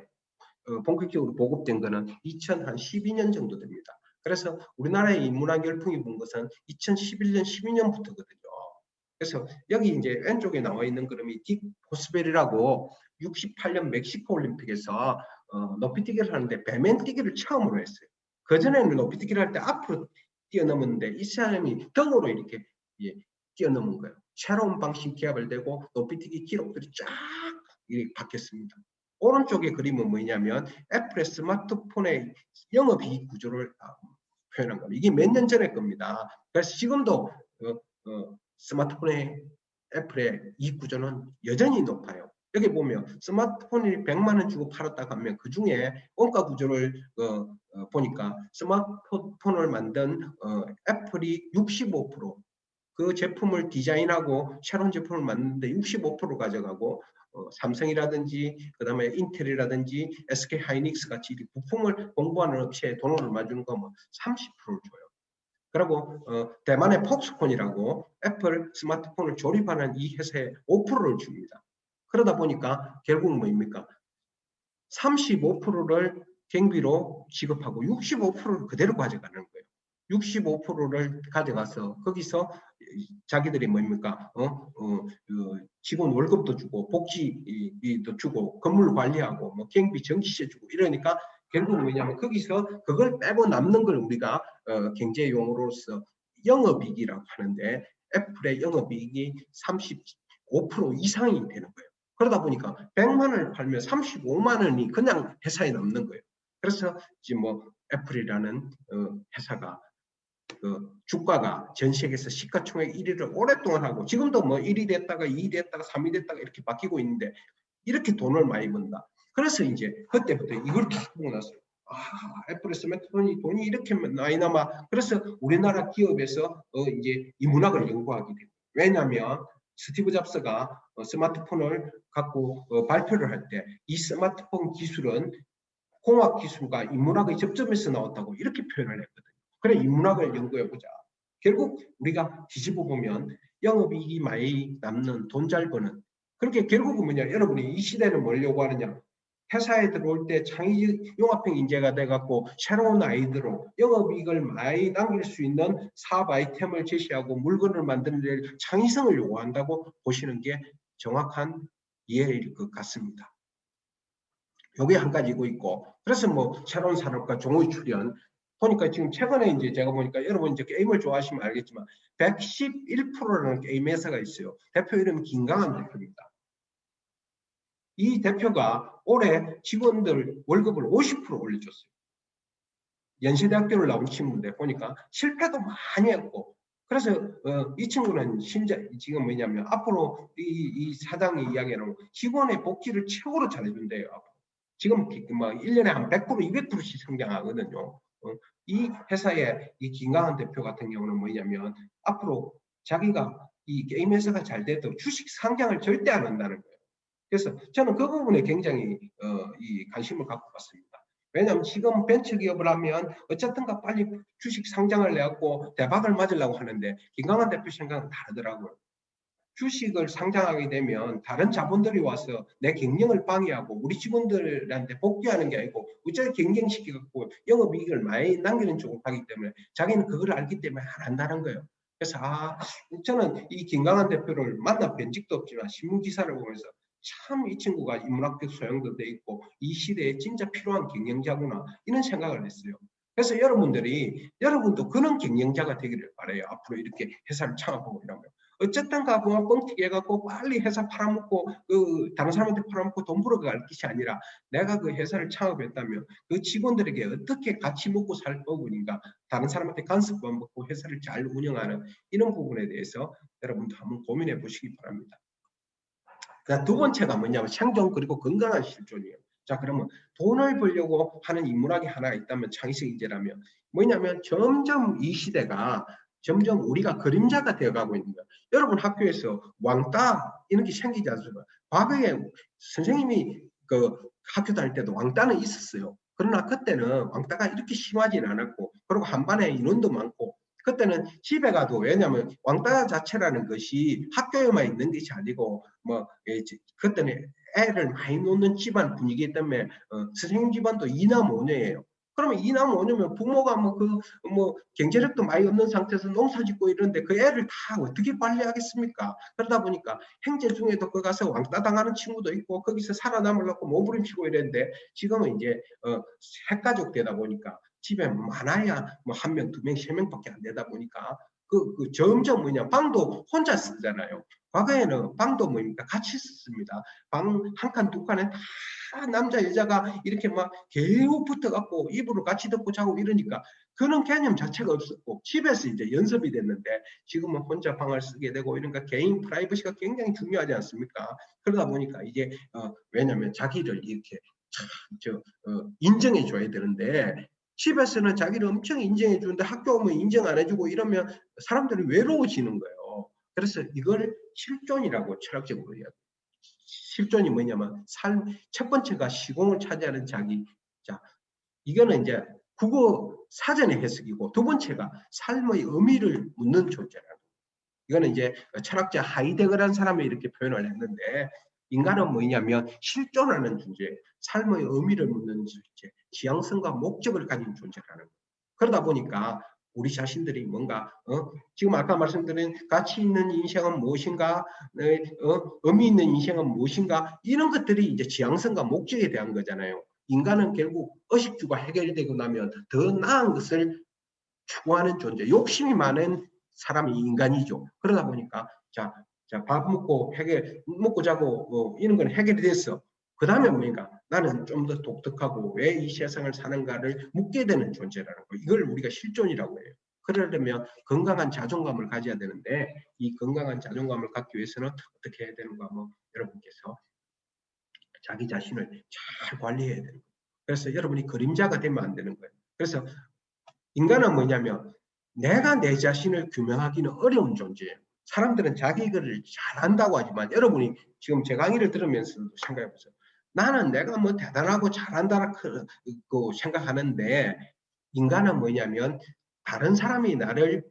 본격적으로 보급된 거는 2012년 정도 됩니다. 그래서 우리나라의 인문학 열풍이 분 것은 2011년, 12년부터거든요. 그래서 여기 이제 왼쪽에 나와 있는 그림이 딕 호스벨이라고 68년 멕시코 올림픽에서 높이뛰기를 하는데 배맨뛰기를 처음으로 했어요. 그전에는 높이뛰기를 할 때 앞으로 뛰어넘었는데, 이 사람이 등으로 이렇게 뛰어넘은 거예요. 새로운 방식 개발되고 높이뛰기 기록들이 쫙 바뀌었습니다. 오른쪽의 그림은 뭐냐면 애플의 스마트폰의 영업이익 구조를 표현한 겁니다. 이게 몇 년 전의 겁니다. 그래서 지금도 스마트폰의 애플의 이익 구조는 여전히 높아요. 여기 보면 스마트폰이 100만 원 주고 팔았다고 하면 그 중에 원가 구조를 보니까 스마트폰을 만든 애플이 65%, 그 제품을 디자인하고 새로운 제품을 만드는데 65% 가져가고 삼성이라든지 그다음에 인텔이라든지 SK 하이닉스 같이 부품을 공부하는 업체에 돈을 얼마 주는 거 뭐 30%를 줘요. 그리고 대만의 폭스콘이라고 애플 스마트폰을 조립하는 이 회사에 5%를 줍니다. 그러다 보니까 결국 뭡니까? 35%를 경비로 지급하고 65%를 그대로 가져가는 거예요. 65%를 가져가서 거기서 자기들이 뭡니까? 직원 월급도 주고 복지도 주고 건물 관리하고 뭐 경비 전기세 주고 이러니까 결국 뭐냐면 거기서 그걸 빼고 남는 걸 우리가 경제 용어로서 영업이익이라고 하는데 애플의 영업이익이 35% 이상이 되는 거예요. 그러다 보니까 100만 원을 팔면 35만 원이 그냥 회사에 남는 거예요. 그래서 지금 뭐 애플이라는 회사가 그 주가가 전 세계에서 시가총액 1위를 오랫동안 하고 지금도 뭐 1위 됐다가 2위 됐다가 3위 됐다가 이렇게 바뀌고 있는데 이렇게 돈을 많이 번다. 그래서 이제 그때부터 이걸 다 보고 났어요. 애플의 스마트폰이 돈이 이렇게 많이 남아. 그래서 우리나라 기업에서 이제 이 문학을 연구하게 돼요. 왜냐하면 스티브 잡스가 스마트폰을 갖고 발표를 할 때 이 스마트폰 기술은 공학 기술과 인문학의 접점에서 나왔다고 이렇게 표현을 했거든요. 그래 인문학을 연구해보자. 결국 우리가 뒤집어 보면 영업이익이 많이 남는 돈 잘 버는 그렇게 결국은 뭐냐 여러분이 이 시대는 뭘 요구하느냐 회사에 들어올 때 창의적 융합형 인재가 돼갖고 새로운 아이디어로 영업이익을 많이 남길 수 있는 사업 아이템을 제시하고 물건을 만드는 데 창의성을 요구한다고 보시는 게 정확한 이해일 것 같습니다. 요게 한 가지고 있고 그래서 뭐 새로운 산업과 종의 출현 보니까 지금 최근에 이제 제가 보니까 여러분 이제 게임을 좋아하시면 알겠지만 111%라는 게임 회사가 있어요. 대표 이름이 김강한 대표입니다. 이 대표가 올해 직원들 월급을 50% 올려줬어요. 연세대학교를 나온 친구인데 보니까 실패도 많이 했고 그래서 이 친구는 지금 뭐냐면 앞으로 이 사장의 이야기는 직원의 복지를 최고로 잘해준대요. 지금 뭐 1년에 한 100%, 200%씩 성장하거든요. 이 회사의 이 김강한 대표 같은 경우는 뭐냐면 앞으로 자기가 이 게임 회사가 잘 돼도 주식 상장을 절대 안 한다는 거예요. 그래서 저는 그 부분에 굉장히 이 관심을 갖고 봤습니다. 왜냐하면 지금 벤처기업을 하면 어쨌든가 빨리 주식 상장을 내갖고 대박을 맞으려고 하는데 김강한 대표 생각은 다르더라고요. 주식을 상장하게 되면 다른 자본들이 와서 내 경영을 방해하고 우리 직원들한테 복귀하는 게 아니고 우리를 경쟁시키고 영업이익을 많이 남기는 쪽으로 가기 때문에 자기는 그걸 알기 때문에 안 한다는 거예요. 그래서 저는 이 김강한 대표를 만나 뵌 적도 없지만 신문기사를 보면서 참 이 친구가 인문학적 소양도 돼 있고 이 시대에 진짜 필요한 경영자구나 이런 생각을 했어요. 그래서 여러분도 그런 경영자가 되기를 바라요. 앞으로 이렇게 회사를 창업하고 이러면. 어쨌든 가고 뻥튀기 해갖고 빨리 회사 팔아먹고 다른 사람한테 팔아먹고 돈 벌어갈 것이 아니라 내가 그 회사를 창업했다면 그 직원들에게 어떻게 같이 먹고 살 거군인가 다른 사람한테 간섭만 먹고 회사를 잘 운영하는 이런 부분에 대해서 여러분도 한번 고민해 보시기 바랍니다. 두 번째가 뭐냐면 생존 그리고 건강한 실존이에요. 자 그러면 돈을 벌려고 하는 인문학이 하나 있다면 창의적 인재라면 뭐냐면 점점 이 시대가 점점 우리가 그림자가 되어가고 있는 거예요. 여러분 학교에서 왕따 이런 게 생기지 않습니까? 과거에 선생님이 그 학교 다닐 때도 왕따는 있었어요. 그러나 그때는 왕따가 이렇게 심하지는 않았고 그리고 한 반에 인원도 많고 그때는 집에 가도 왜냐하면 왕따 자체라는 것이 학교에만 있는 것이 아니고 뭐 그때는 애를 많이 놓는 집안 분위기 때문에 선생님 집안도 이남 오녀예요. 그러면 이남 오녀면 부모가 뭐 경제력도 많이 없는 상태에서 농사 짓고 이러는데 그 애를 다 어떻게 관리하겠습니까? 그러다 보니까 형제 중에도 그 가서 왕따 당하는 친구도 있고 거기서 살아남으려고 몸부림치고 이랬는데 지금은 이제 핵가족 되다 보니까 집에 많아야 뭐 한 명, 두 명, 세 명밖에 안 되다 보니까 점점 뭐냐 방도 혼자 쓰잖아요. 과거에는 방도 뭐입니까 같이 썼습니다. 방 한 칸, 두 칸에 다 남자 여자가 이렇게 막 개우 붙어갖고 이불을 같이 덮고 자고 이러니까 그런 개념 자체가 없었고 집에서 이제 연습이 됐는데 지금은 혼자 방을 쓰게 되고 이러니까 개인 프라이버시가 굉장히 중요하지 않습니까? 그러다 보니까 이제 왜냐하면 자기를 이렇게 인정해 줘야 되는데 집에서는 자기를 엄청 인정해 주는데 학교 오면 인정 안 해주고 이러면 사람들이 외로워지는 거예요. 그래서 이걸 실존이라고 철학적으로 해요. 실존이 뭐냐면 첫 번째가 시공을 차지하는 자기. 자, 이거는 이제 국어 사전의 해석이고, 두 번째가 삶의 의미를 묻는 존재라는. 이거는 이제 철학자 하이데거라는 사람이 이렇게 표현을 했는데, 인간은 뭐냐면 실존하는 존재, 삶의 의미를 묻는 존재, 지향성과 목적을 가진 존재라는 거예요. 그러다 보니까 우리 자신들이 뭔가 지금 아까 말씀드린 가치 있는 인생은 무엇인가, 의미 있는 인생은 무엇인가, 이런 것들이 이제 지향성과 목적에 대한 거잖아요. 인간은 결국 의식주가 해결되고 나면 더 나은 것을 추구하는 존재, 욕심이 많은 사람이 인간이죠. 그러다 보니까 밥 먹고 먹고 자고 이런 건 해결이 됐어. 그 다음에 뭐니까 나는 좀 더 독특하고 왜 이 세상을 사는가를 묻게 되는 존재라는 거. 이걸 우리가 실존이라고 해요. 그러려면 건강한 자존감을 가져야 되는데, 이 건강한 자존감을 갖기 위해서는 어떻게 해야 되는가? 여러분께서 자기 자신을 잘 관리해야 되는 거예요. 그래서 여러분이 그림자가 되면 안 되는 거예요. 그래서 인간은 뭐냐면 내가 내 자신을 규명하기는 어려운 존재예요. 사람들은 자기 글을 잘한다고 하지만, 여러분이 지금 제 강의를 들으면서도 생각해 보세요. 나는 내가 뭐 대단하고 잘한다고 생각하는데, 인간은 뭐냐면 다른 사람이 나를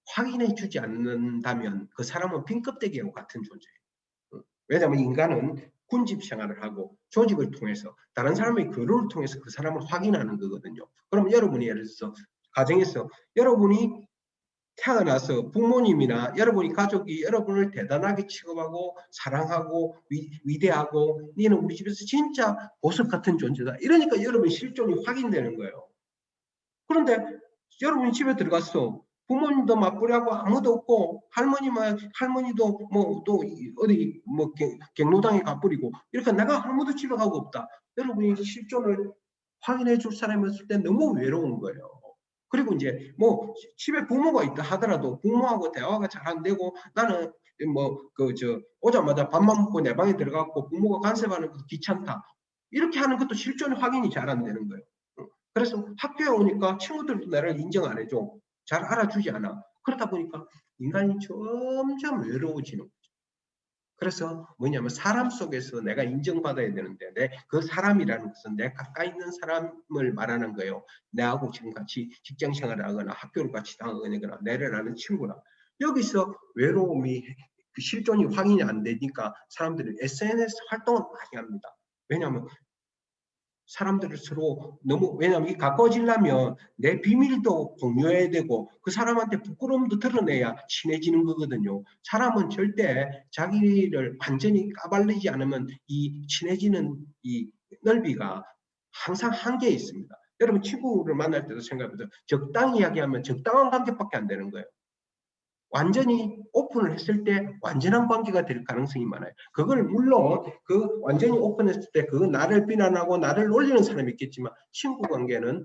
확인해 주지 않는다면 그 사람은 빈껍데기와 같은 존재예요. 왜냐하면 인간은 군집 생활을 하고 조직을 통해서 다른 사람의 글을 통해서 그 사람을 확인하는 거거든요. 그럼 여러분이 예를 들어서 가정에서 여러분이 태어나서 부모님이나 여러분이 가족이 여러분을 대단하게 취급하고 사랑하고 위대하고 너는 우리 집에서 진짜 보석 같은 존재다, 이러니까 여러분의 실존이 확인되는 거예요. 그런데 여러분이 집에 들어갔어. 부모님도 맞벌이하고 아무도 없고, 할머니도 뭐 또 어디 뭐 경로당에 가버리고, 이렇게 내가 아무도 집에 가고 없다. 여러분이 실존을 확인해 줄 사람이 없을 때 너무 외로운 거예요. 그리고 이제 뭐 집에 부모가 있다 하더라도 부모하고 대화가 잘 안 되고, 나는 오자마자 밥만 먹고 내 방에 들어가고 부모가 간섭하는 것도 귀찮다, 이렇게 하는 것도 실존 확인이 잘 안 되는 거예요. 그래서 학교에 오니까 친구들도 나를 인정 안 해줘. 잘 알아주지 않아. 그러다 보니까 인간이 점점 외로워지는 거죠. 그래서 뭐냐면 사람 속에서 내가 인정받아야 되는데, 그 사람이라는 것은 내 가까이 있는 사람을 말하는 거예요. 내하고 지금 같이 직장 생활을 하거나 학교를 같이 다니거나 내를 아는 친구나. 여기서 외로움이, 그 실존이 확인이 안 되니까 사람들이 SNS 활동을 많이 합니다. 왜냐하면 사람들을 서로 너무, 왜냐하면 가까워지려면 내 비밀도 공유해야 되고 그 사람한테 부끄러움도 드러내야 친해지는 거거든요. 사람은 절대 자기를 완전히 까발리지 않으면 이 친해지는 이 넓이가 항상 한계에 있습니다. 여러분 친구를 만날 때도 생각해보세요. 적당히 이야기하면 적당한 관계밖에 안 되는 거예요. 완전히 오픈을 했을 때 완전한 관계가 될 가능성이 많아요. 그걸 물론 그 완전히 오픈했을 때 그 나를 비난하고 나를 놀리는 사람이 있겠지만, 친구 관계는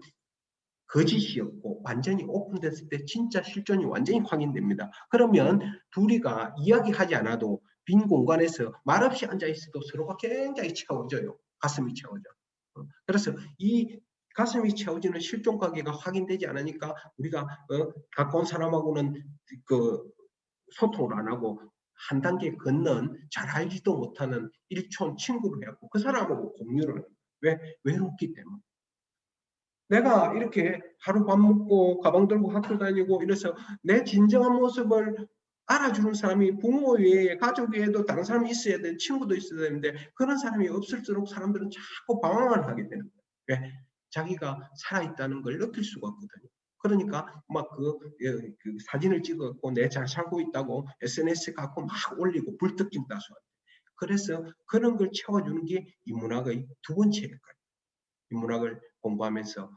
거짓이었고 완전히 오픈됐을 때 진짜 실존이 완전히 확인됩니다. 그러면 둘이가 이야기하지 않아도 빈 공간에서 말없이 앉아 있어도 서로가 굉장히 채워져요. 가슴이 채워져. 그래서 이 가슴이 채워지는 실존 관계가 확인되지 않으니까 우리가 가까운 사람하고는 그 소통을 안 하고 한 단계 건넌 잘 알지도 못하는 일촌 친구를 해갖고 그 사람하고 공유를 하는 거예요. 왜? 외롭기 때문에. 내가 이렇게 하루 밥 먹고 가방 들고 학교 다니고 이래서 내 진정한 모습을 알아주는 사람이 부모 외에 가족 외에도 다른 사람이 있어야 돼, 친구도 있어야 되는데, 그런 사람이 없을수록 사람들은 자꾸 방황을 하게 되는 거예요. 왜? 자기가 살아있다는 걸 느낄 수가 없거든요. 그러니까 막 그 사진을 찍었고 내 잘 살고 있다고 SNS 갖고 막 올리고 불특징 다수한테. 그래서 그런 걸 채워주는 게 인문학의 두 번째 역할. 인문학을 공부하면서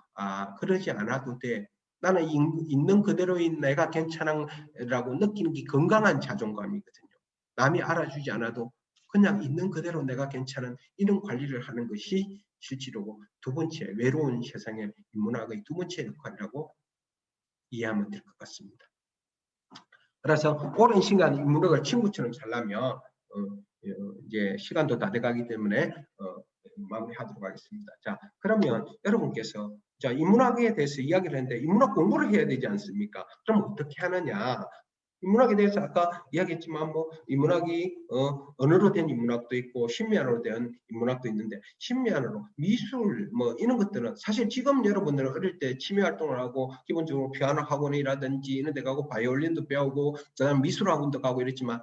그러지 않아도 돼. 나는 있는 그대로인 내가 괜찮아라고 느끼는 게 건강한 자존감이거든요. 남이 알아주지 않아도 그냥 있는 그대로 내가 괜찮은 이런 관리를 하는 것이 실제로 두 번째, 외로운 세상의 인문학의 두 번째 역할이라고 이해하면 될 것 같습니다. 그래서 오랜 시간 인문학을 친구처럼 살려면 이제 시간도 다 돼가기 때문에 마무리하도록 하겠습니다. 자, 그러면 여러분께서 인문학에 대해서 이야기를 했는데 인문학 공부를 해야 되지 않습니까? 그럼 어떻게 하느냐? 인문학에 대해서 아까 이야기했지만 뭐 인문학이 언어로 된 인문학도 있고 심미안으로 된 인문학도 있는데 심미안으로 미술 뭐 이런 것들은 사실 지금 여러분들은 어릴 때 취미 활동을 하고 기본적으로 피아노 학원이라든지 이런 데 가고 바이올린도 배우고 그다음 미술 학원도 가고 이랬지만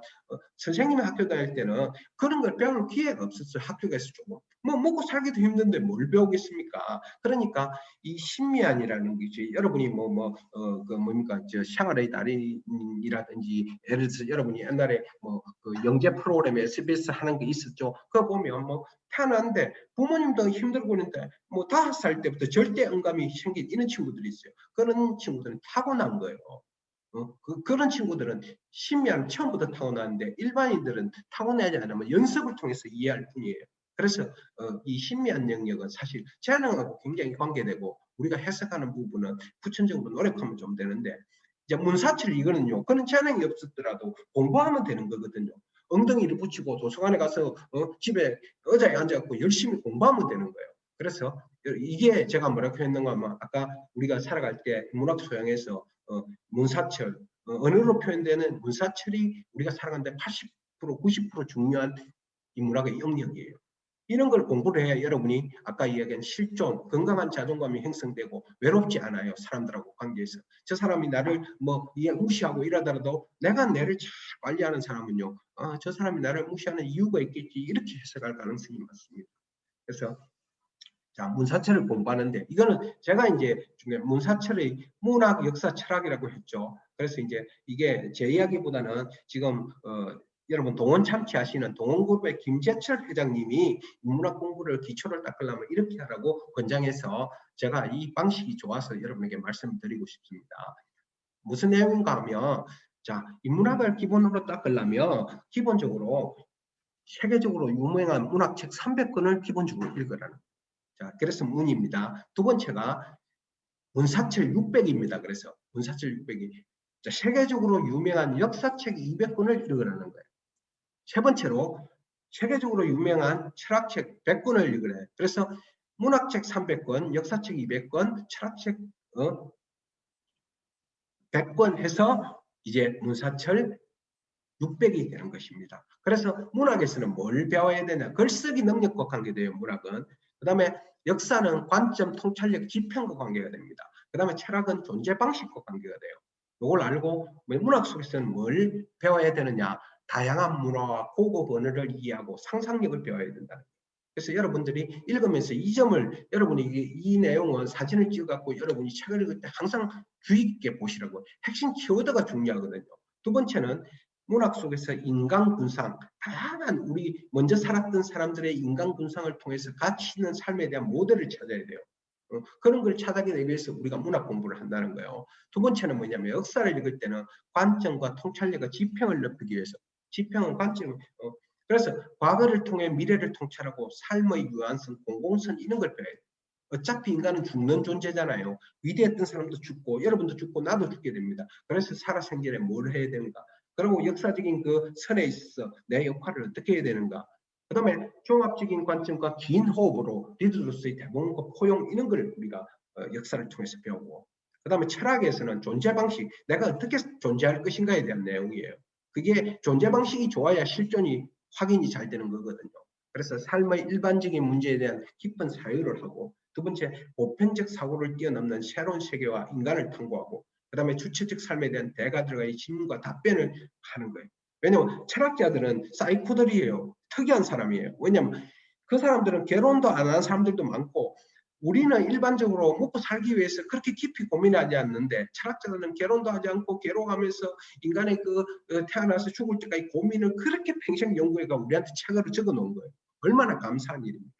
선생님이 학교 다닐 때는 그런 걸 배울 기회가 없었어요. 학교에서 조금 뭐 먹고 살기도 힘든데 뭘 배우겠습니까? 그러니까 이 심미안이라는 게 여러분이 그 뭡니까 저 샹하이 달인이라든지 예를 들어서 여러분이 옛날에 뭐 그 영재 프로그램에 SBS 하는 게 있었죠. 그거 보면 뭐 태어났는데 부모님도 힘들고 있는데 뭐 5살 때부터 절대 음감이 생긴 이런 친구들이 있어요. 그런 친구들은 타고난 거예요. 그런 친구들은 심미안 처음부터 타고나는데 일반인들은 타고나지 않으면 연습을 통해서 이해할 뿐이에요. 그래서 이 심미안 영역은 사실 재능하고 굉장히 관계되고 우리가 해석하는 부분은 후천적으로 노력하면 좀 되는데 이제 문사철 이거는요. 그런 재능이 없었더라도 공부하면 되는 거거든요. 엉덩이를 붙이고 도서관에 가서 집에 의자에 앉아갖고 열심히 공부하면 되는 거예요. 그래서 이게 제가 뭐라고 했는가 하면 아까 우리가 살아갈 때 문학 소양에서 문사철, 언어로 표현되는 문사철이 우리가 살아가는데 80%, 90% 중요한 인문학의 영역이에요. 이런 걸 공부를 해야 여러분이 아까 이야기한 실존, 건강한 자존감이 형성되고 외롭지 않아요. 사람들하고 관계에서. 저 사람이 나를 뭐 무시하고 이러더라도 내가 내를 잘 관리하는 사람은요. 저 사람이 나를 무시하는 이유가 있겠지. 이렇게 해석할 가능성이 많습니다. 그래서 자, 문사철을 공부하는데 이거는 제가 이제 문사철의 문학, 역사, 철학이라고 했죠. 그래서 이제 이게 제 이야기보다는 지금 여러분 동원 참치하시는 동원그룹의 김재철 회장님이 문학 공부를 기초를 닦으려면 이렇게 하라고 권장해서 제가 이 방식이 좋아서 여러분에게 말씀드리고 싶습니다. 무슨 내용인가 하면 자, 인문학을 기본으로 닦으려면 기본적으로 세계적으로 유명한 문학책 300권을 기본적으로 읽으라는 자, 그래서 문입니다. 두 번째가 문사철 600입니다. 그래서 문사철 600이 자, 세계적으로 유명한 역사책 200권을 읽으라는 거예요. 세 번째로 세계적으로 유명한 철학책 100권을 읽으래요. 그래서 문학책 300권, 역사책 200권, 철학책 100권 해서 이제 문사철 600이 되는 것입니다. 그래서 문학에서는 뭘 배워야 되냐? 글쓰기 능력과 관계돼요. 문학은. 그 다음에 역사는 관점, 통찰력, 지평과 관계가 됩니다. 그 다음에 철학은 존재 방식과 관계가 돼요. 이걸 알고 문학 속에서는 뭘 배워야 되느냐? 다양한 문화와 고급 언어를 이해하고 상상력을 배워야 된다. 그래서 여러분들이 읽으면서 이 점을 여러분이 이 내용은 사진을 찍어갖고 여러분이 책을 읽을 때 항상 주의 깊게 보시라고 핵심 키워드가 중요하거든요. 두 번째는 문학 속에서 인간 군상, 다양한 우리 먼저 살았던 사람들의 인간 군상을 통해서 가치 있는 삶에 대한 모델을 찾아야 돼요. 그런 걸 찾아내기 위해서 우리가 문학 공부를 한다는 거예요. 두 번째는 뭐냐면 역사를 읽을 때는 관점과 통찰력과 지평을 높이기 위해서 지평은 관점, 그래서 과거를 통해 미래를 통찰하고 삶의 유한선, 공공선 이런 걸 배워야 돼요. 어차피 인간은 죽는 존재잖아요. 위대했던 사람도 죽고 여러분도 죽고 나도 죽게 됩니다. 그래서 살아생전에 뭘 해야 되는가? 그리고 역사적인 그 선에 있어서 내 역할을 어떻게 해야 되는가? 그 다음에 종합적인 관점과 긴 호흡으로 리더로서의 대본과 포용 이런 걸 우리가 역사를 통해서 배우고 그 다음에 철학에서는 존재 방식, 내가 어떻게 존재할 것인가에 대한 내용이에요. 그게 존재 방식이 좋아야 실존이 확인이 잘 되는 거거든요. 그래서 삶의 일반적인 문제에 대한 깊은 사유를 하고 두 번째 보편적 사고를 뛰어넘는 새로운 세계와 인간을 탐구하고 그 다음에 주체적 삶에 대한 대가들과의 질문과 답변을 하는 거예요. 왜냐하면 철학자들은 사이코들이에요. 특이한 사람이에요. 왜냐하면 그 사람들은 결혼도 안 하는 사람들도 많고 우리는 일반적으로 먹고 살기 위해서 그렇게 깊이 고민하지 않는데 철학자들은 결혼도 하지 않고 괴로워하면서 인간의 그 태어나서 죽을 때까지 고민을 그렇게 평생 연구해가 우리한테 책으로 적어 놓은 거예요. 얼마나 감사한 일입니까?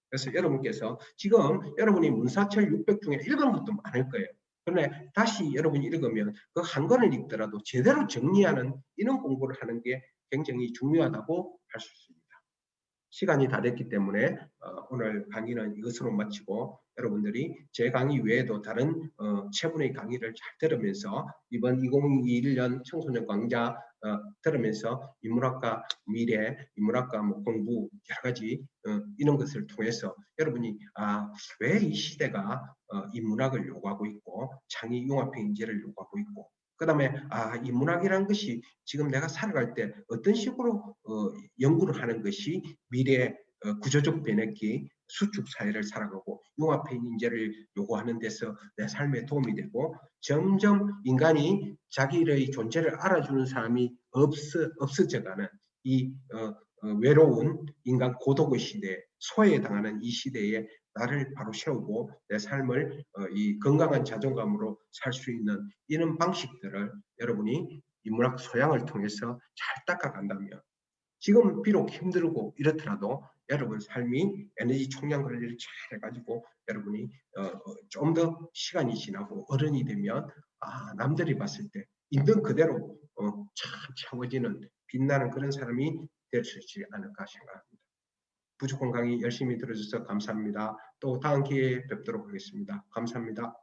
그래서 여러분께서 지금 여러분이 문사철 600 중에 읽은 것도 많을 거예요. 그런데 다시 여러분이 읽으면 그 한 권을 읽더라도 제대로 정리하는 이런 공부를 하는 게 굉장히 중요하다고 할 수 있습니다. 시간이 다 됐기 때문에 오늘 강의는 이것으로 마치고 여러분들이 제 강의 외에도 다른 체분의 강의를 잘 들으면서 이번 2021년 청소년 강좌 들으면서 인문학과 미래, 인문학과 뭐 공부 여러 가지 이런 것을 통해서 여러분이 왜 이 시대가 인문학을 요구하고 있고 창의 융합형 인재를 요구하고 있고 그다음에 이 문학이라는 것이 지금 내가 살아갈 때 어떤 식으로 연구를 하는 것이 미래 구조적 변혁기 수축 사회를 살아가고 융합해 인재를 요구하는 데서 내 삶에 도움이 되고 점점 인간이 자기의 존재를 알아주는 사람이 없어져가는 이 외로운 인간 고독의 시대, 소외당하는 이 시대에 나를 바로 세우고 내 삶을 이 건강한 자존감으로 살 수 있는 이런 방식들을 여러분이 인문학 소양을 통해서 잘 닦아간다면 지금 비록 힘들고 이렇더라도 여러분 삶이 에너지 총량 관리를 잘 해가지고 여러분이 좀 더 시간이 지나고 어른이 되면 남들이 봤을 때 있는 그대로 참 채워지는 빛나는 그런 사람이 될 수 있지 않을까 생각합니다. 부족한 강의 열심히 들어주셔서 감사합니다. 또 다음 기회에 뵙도록 하겠습니다. 감사합니다.